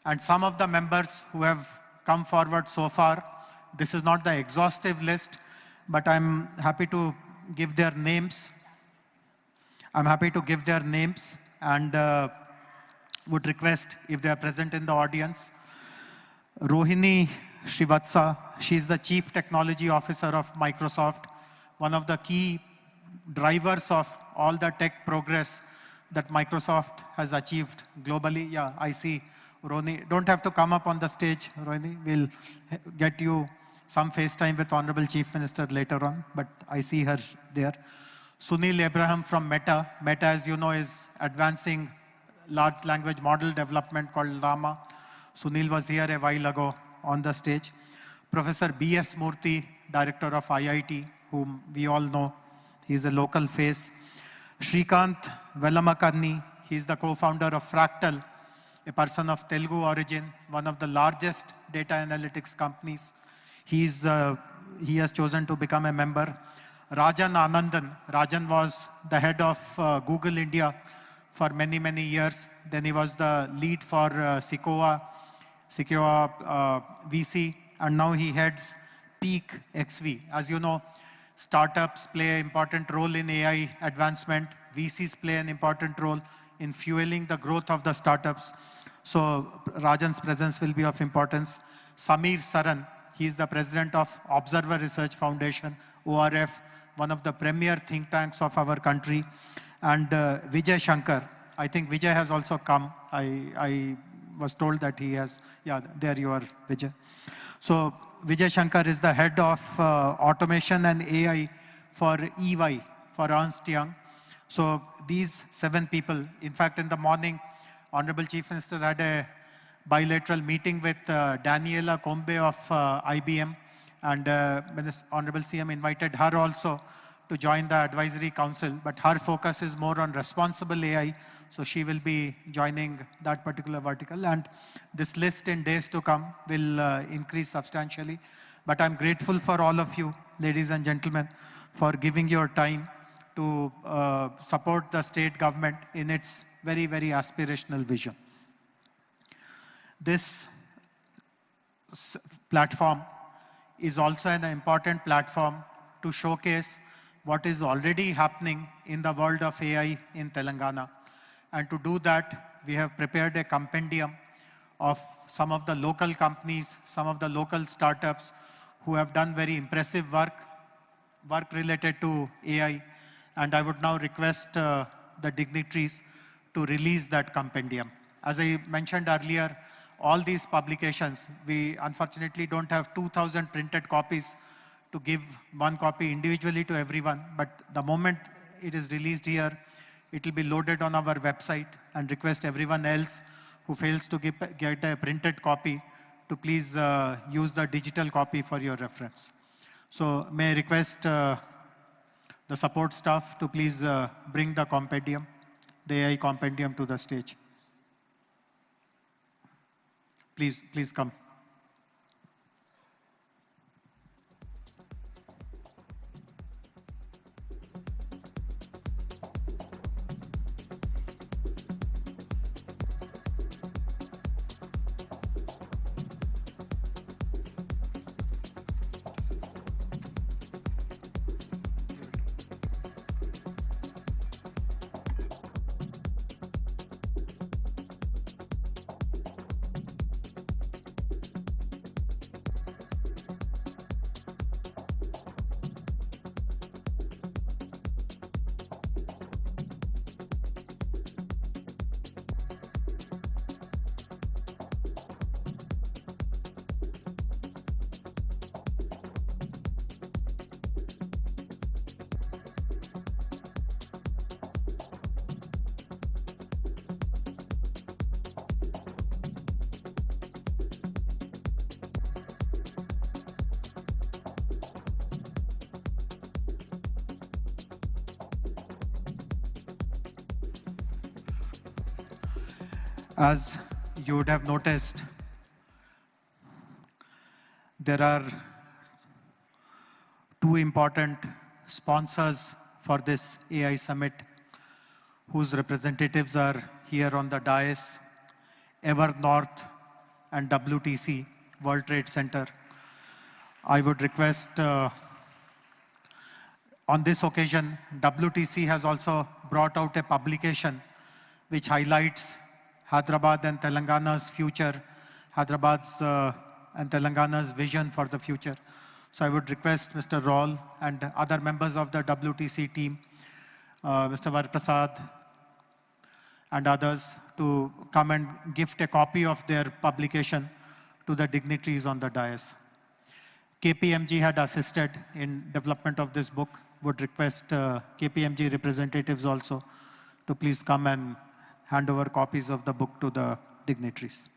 And some of the members who have come forward so far, this is not the exhaustive list, but I'm happy to give their names. I'm happy to give their names and would request if they are present in the audience. Rohini Srivatsa, she's the Chief Technology Officer of Microsoft, one of the key drivers of all the tech progress that Microsoft has achieved globally. Yeah, I see Rohini. Don't have to come up on the stage, Rohini. We'll get you some FaceTime with Honorable Chief Minister later on, but I see her there. Sunil Abraham from Meta. Meta, as you know, is advancing large language model development called Llama. Sunil was here a while ago on the stage. Professor B.S. Murthy, Director of IIT, whom we all know. He's a local face. Srikanth Velamakanni, he's the co-founder of Fractal, a person of Telugu origin, one of the largest data analytics companies. He has chosen to become a member. Rajan Anandan. Rajan was the head of Google India for many, many years. Then he was the lead for Sequoia VC, and now he heads Peak XV. As you know, startups play an important role in AI advancement. VCs play an important role in fueling the growth of the startups. So Rajan's presence will be of importance. Samir Saran, he's the president of Observer Research Foundation, ORF, one of the premier think tanks of our country. And Vijay Shankar, I think Vijay has also come. I was told that he has, yeah, there you are, Vijay. So Vijay Shankar is the head of automation and AI for EY, for Ernst Young. So these 7 people, in fact, in the morning, Honorable Chief Minister had a bilateral meeting with Daniela Combe of IBM, and Honorable CM invited her also to join the advisory council, but her focus is more on responsible AI, so she will be joining that particular vertical. And this list in days to come will increase substantially. But I'm grateful for all of you, ladies and gentlemen, for giving your time to support the state government in its very, very aspirational vision. This platform is also an important platform to showcase what is already happening in the world of AI in Telangana. And to do that, we have prepared a compendium of some of the local companies, some of the local startups who have done very impressive work related to AI. And I would now request the dignitaries to release that compendium. As I mentioned earlier, all these publications, we unfortunately don't have 2,000 printed copies to give one copy individually to everyone. But the moment it is released here, it will be loaded on our website, and request everyone else who fails to get a printed copy to please use the digital copy for your reference. So may I request the support staff to please bring the compendium, the AI compendium, to the stage. Please come. As you would have noticed, there are two important sponsors for this AI Summit, whose representatives are here on the dais, Ever North and WTC, World Trade Center. I would request, on this occasion, WTC has also brought out a publication which highlights Hyderabad and Telangana's future, Hyderabad's and Telangana's vision for the future. So I would request Mr. Raul and other members of the WTC team, Mr. Varaprasad and others, to come and gift a copy of their publication to the dignitaries on the dais. KPMG had assisted in development of this book. Would request KPMG representatives also to please come and hand over copies of the book to the dignitaries.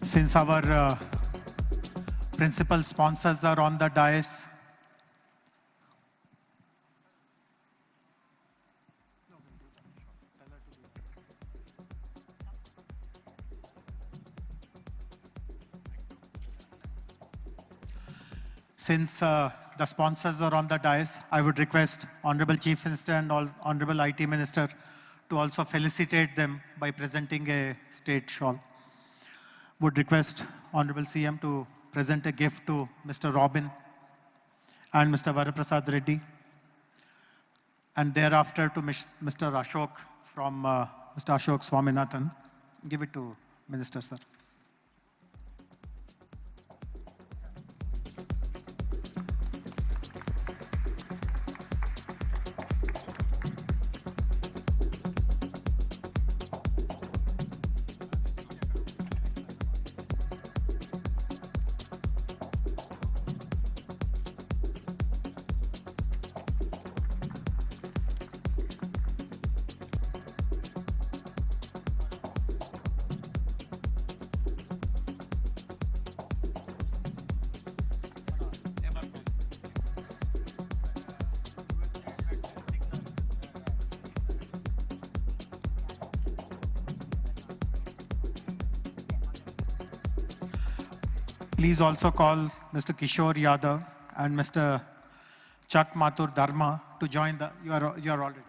Since our principal sponsors are on the dais, the sponsors are on the dais, I would request Honorable Chief Minister and Honorable IT Minister to also felicitate them by presenting a state shawl. Would request Honorable CM to present a gift to Mr. Robin and Mr. Varaprasad Reddy, and thereafter to Mr. Ashok from Mr. Ashok Swaminathan. Give it to Minister, sir. Please also call Mr. Kishore Yadav and Mr. Chak Mathur Dharma to join the, you are already.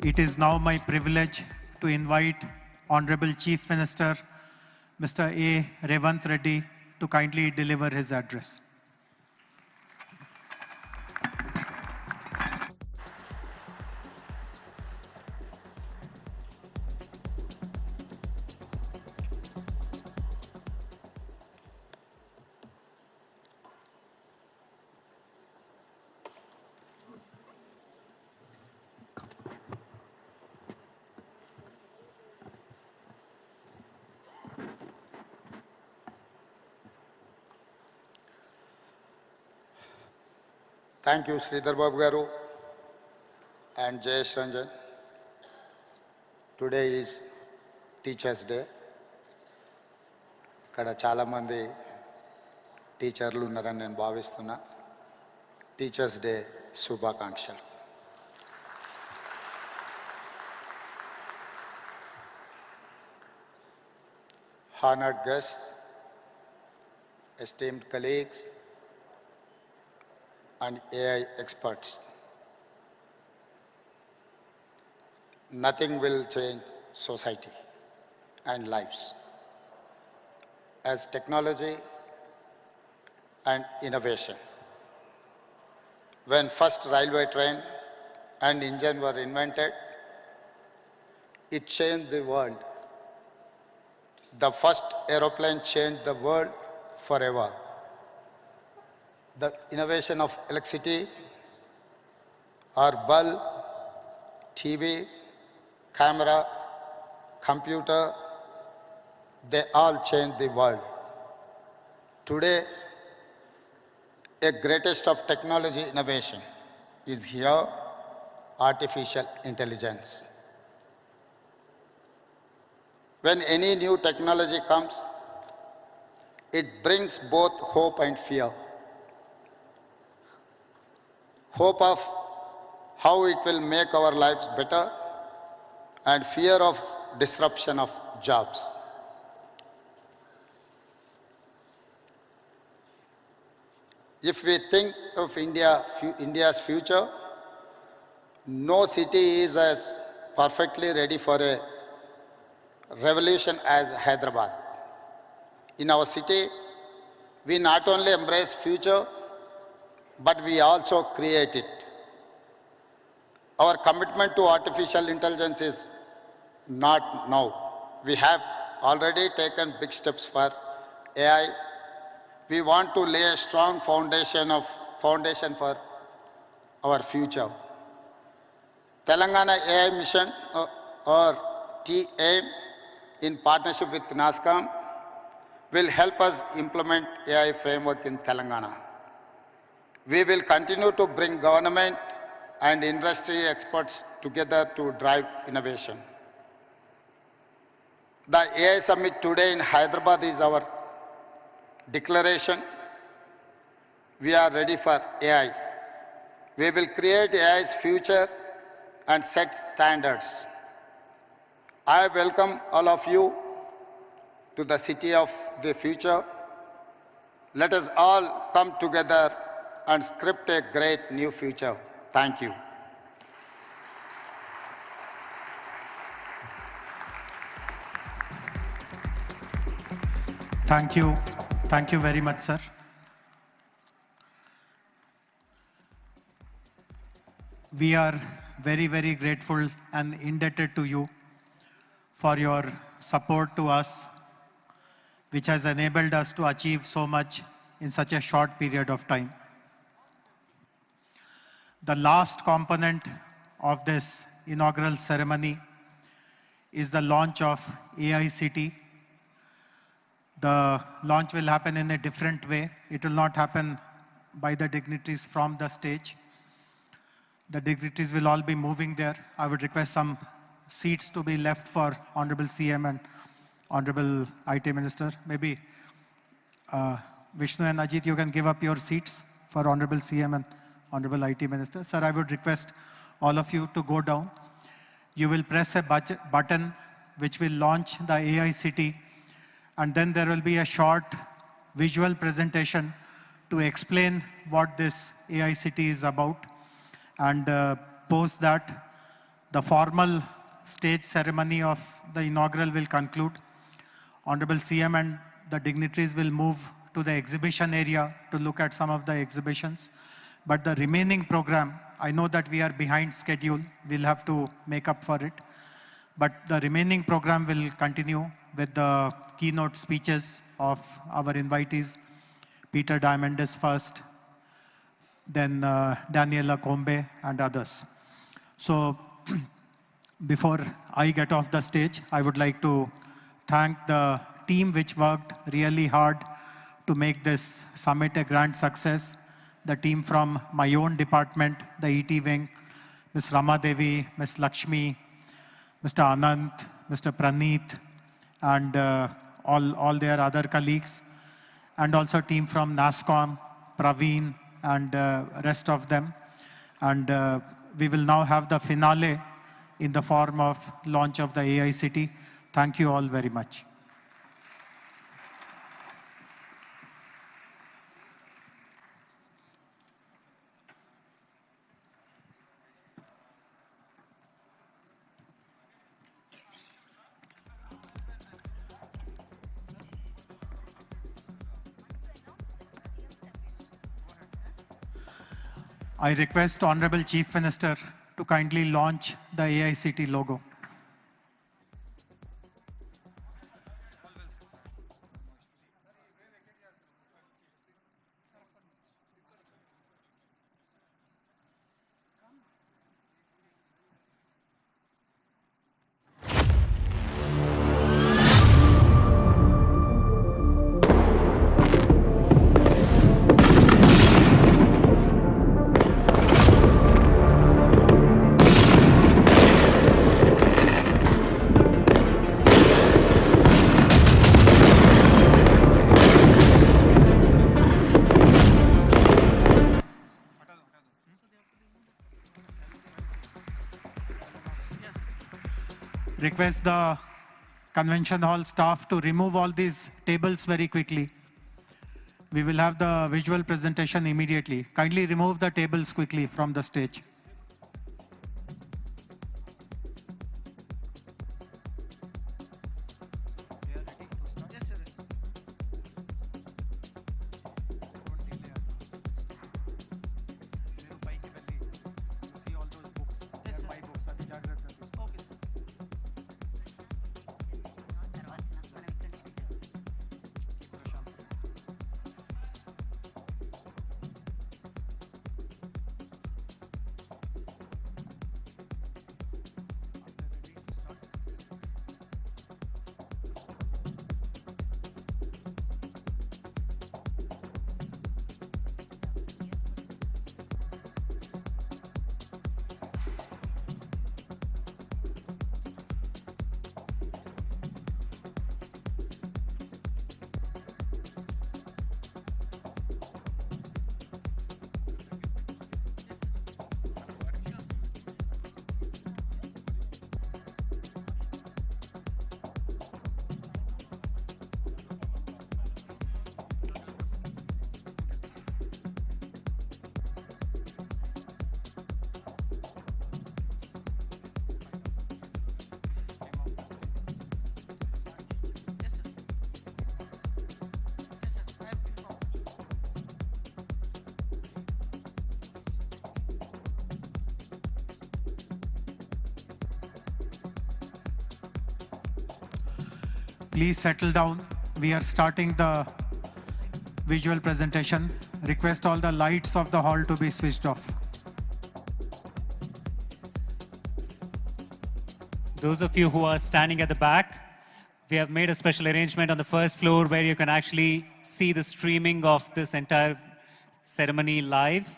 It is now my privilege to invite Honorable Chief Minister, Mr. A.Revanth Reddy, to kindly deliver his address. Thank you, Sridhar Babu Garu and Jayesh Ranjan. Today is Teachers' Day. ఇక్కడ చాలా మంది టీచర్లు ఉన్నారని నేను భావిస్తున్నా. Teachers day శుభాకాంక్షలు. Honored guests, esteemed colleagues, and AI experts. Nothing will change society and lives as technology and innovation. When first railway train and engine were invented, it changed the world. The first aeroplane changed the world forever. The innovation of electricity, or bulb, TV, camera, computer, they all changed the world. Today, a greatest of technology innovation is here, artificial intelligence. When any new technology comes, it brings both hope and fear. Hope of how it will make our lives better, and fear of disruption of jobs. If we think of India's future, no city is as perfectly ready for a revolution as Hyderabad. In our city, we not only embrace future, but we also create it. Our commitment to artificial intelligence is not now. We have already taken big steps for AI. We want to lay a strong foundation for our future. Telangana AI Mission, or TAIM, in partnership with NASCOM, will help us implement AI framework in Telangana. We will continue to bring government and industry experts together to drive innovation. The AI Summit today in Hyderabad is our declaration. We are ready for AI. We will create AI's future and set standards. I welcome all of you to the city of the future. Let us all come together and script a great new future. Thank you. Thank you. Thank you very much, sir. We are very, very grateful and indebted to you for your support to us, which has enabled us to achieve so much in such a short period of time. The last component of this inaugural ceremony is the launch of AI City. The launch will happen in a different way. It will not happen by the dignitaries from the stage. The dignitaries will all be moving there. I would request some seats to be left for Honorable CM and Honorable IT Minister. Maybe Vishnu and Ajit, you can give up your seats for Honorable CM and Honorable IT Minister. Sir, I would request all of you to go down. You will press a button which will launch the AI City, and then there will be a short visual presentation to explain what this AI City is about. And post that, the formal stage ceremony of the inaugural will conclude. Honorable CM and the dignitaries will move to the exhibition area to look at some of the exhibitions. But the remaining program, I know that we are behind schedule. We'll have to make up for it. But the remaining program will continue with the keynote speeches of our invitees. Peter Diamandis first, then Daniela Combe and others. So before I get off the stage, I would like to thank the team which worked really hard to make this summit a grand success. the team from my own department, the ET wing, Ms. Rama Devi, Ms. Lakshmi, Mr. Anant, Mr. Praneeth, and all their other colleagues, and also team from NASSCOM, Praveen, and rest of them. And we will now have the finale in the form of launch of the AI City. Thank you all very much. I request Honorable Chief Minister to kindly launch the AI City logo. Request the convention hall staff to remove all these tables very quickly. We will have the visual presentation immediately. Kindly remove the tables quickly from the stage. Please settle down. We are starting the visual presentation. Request all the lights of the hall to be switched off. Those of you who are standing at the back, we have made a special arrangement on the first floor where you can actually see the streaming of this entire ceremony live.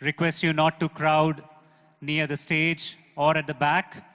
Request you not to crowd near the stage or at the back.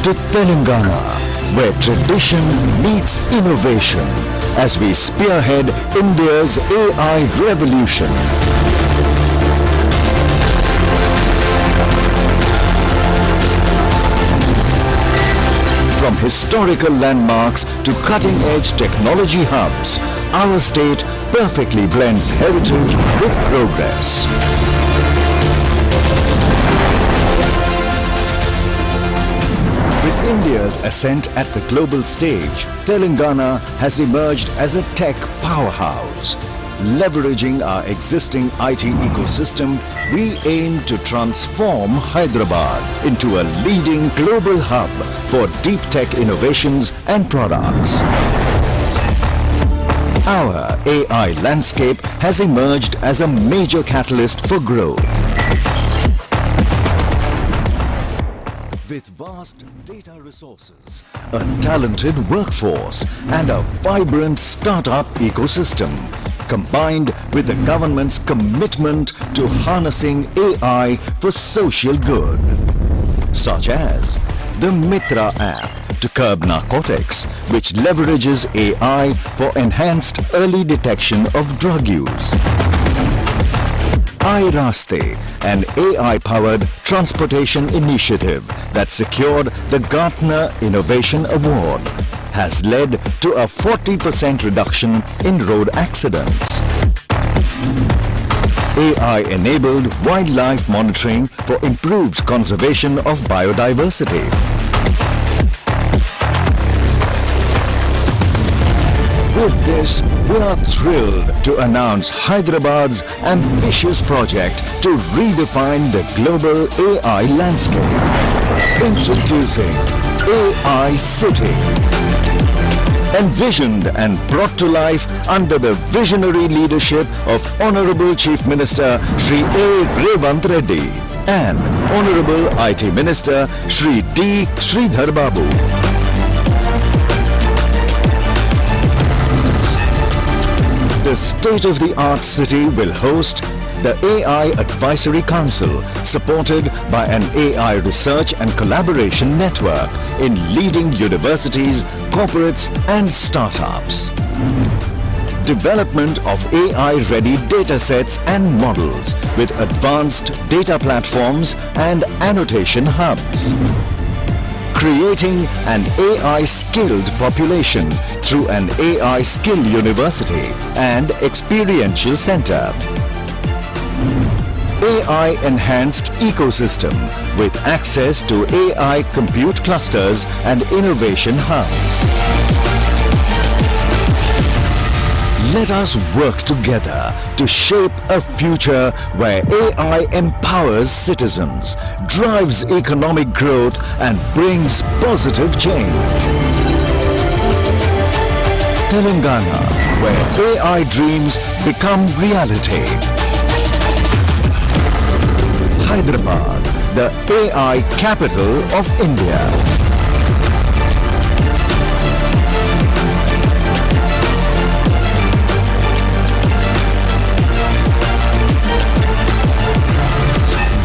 To Telangana, where tradition meets innovation as we spearhead India's AI revolution. From historical landmarks to cutting-edge technology hubs, our state perfectly blends heritage with progress. With India's ascent at the global stage, Telangana has emerged as a tech powerhouse. Leveraging our existing IT ecosystem, we aim to transform Hyderabad into a leading global hub for deep tech innovations and products. Our AI landscape has emerged as a major catalyst for growth. With vast data resources, a talented workforce and a vibrant startup ecosystem, combined with the government's commitment to harnessing AI for social good, such as the Mitra app to curb narcotics, which leverages AI for enhanced early detection of drug use. iRaste, an AI-powered transportation initiative that secured the Gartner Innovation Award, has led to a 40% reduction in road accidents. AI-enabled wildlife monitoring for improved conservation of biodiversity. With this, we are thrilled to announce Hyderabad's ambitious project to redefine the global AI landscape. Introducing AI City. Envisioned and brought to life under the visionary leadership of Honorable Chief Minister Sri.A.Revanth Reddy and Honorable IT Minister Shri D. Sridhar Babu. The state-of-the-art city will host the AI Advisory Council, supported by an AI research and collaboration network in leading universities, corporates and startups. Development of AI-ready datasets and models with advanced data platforms and annotation hubs. Creating an AI-skilled population through an AI skill university and experiential center. AI-enhanced ecosystem with access to AI compute clusters and innovation hubs. Let us work together to shape a future where AI empowers citizens, drives economic growth and brings positive change. Telangana, where AI dreams become reality. Hyderabad, the AI capital of India.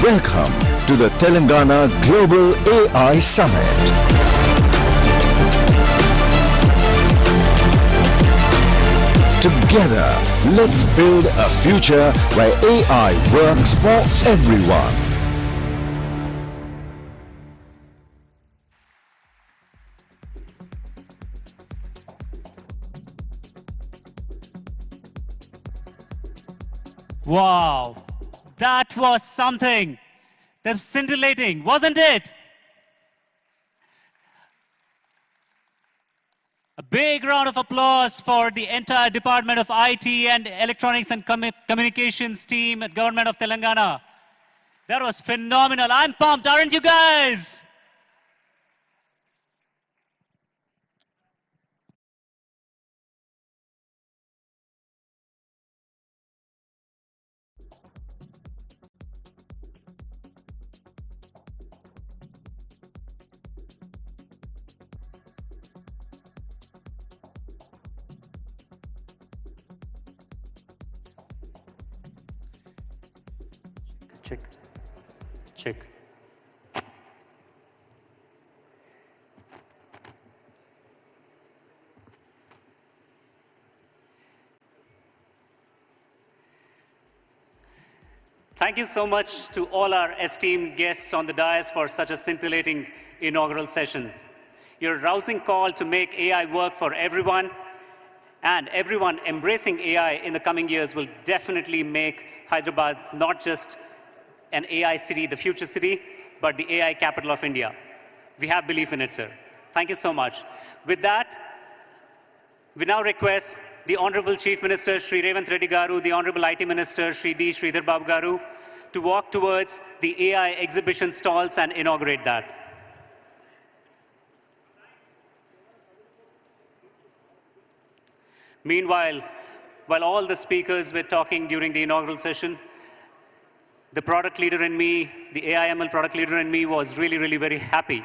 Welcome to the Telangana Global AI Summit. Together, let's build a future where AI works for everyone. Wow, that was something. That was scintillating, wasn't it? A big round of applause for the entire Department of IT and Electronics and Communications team at Government of Telangana. That was phenomenal. I'm pumped, aren't you guys? Check. Check. Thank you so much to all our esteemed guests on the dais for such a scintillating inaugural session. Your rousing call to make AI work for everyone and everyone embracing AI in the coming years will definitely make Hyderabad not just an AI city, the future city, but the AI capital of India. We have belief in it, sir. Thank you so much. With that, we now request the Honorable Chief Minister, Sri.A.Revanth Reddy Garu, the Honorable IT Minister, Sri D. Sridhar Babu Garu, to walk towards the AI exhibition stalls and inaugurate that. Meanwhile, while all the speakers were talking during the inaugural session, the product leader in me, the AIML product leader in me was really, really very happy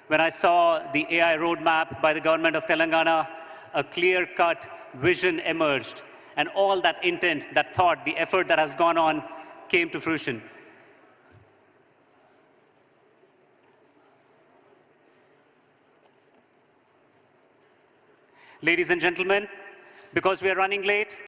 when I saw the AI roadmap by the government of Telangana. A clear-cut vision emerged, and all that intent, that thought, the effort that has gone on came to fruition. Ladies and gentlemen, because we are running late,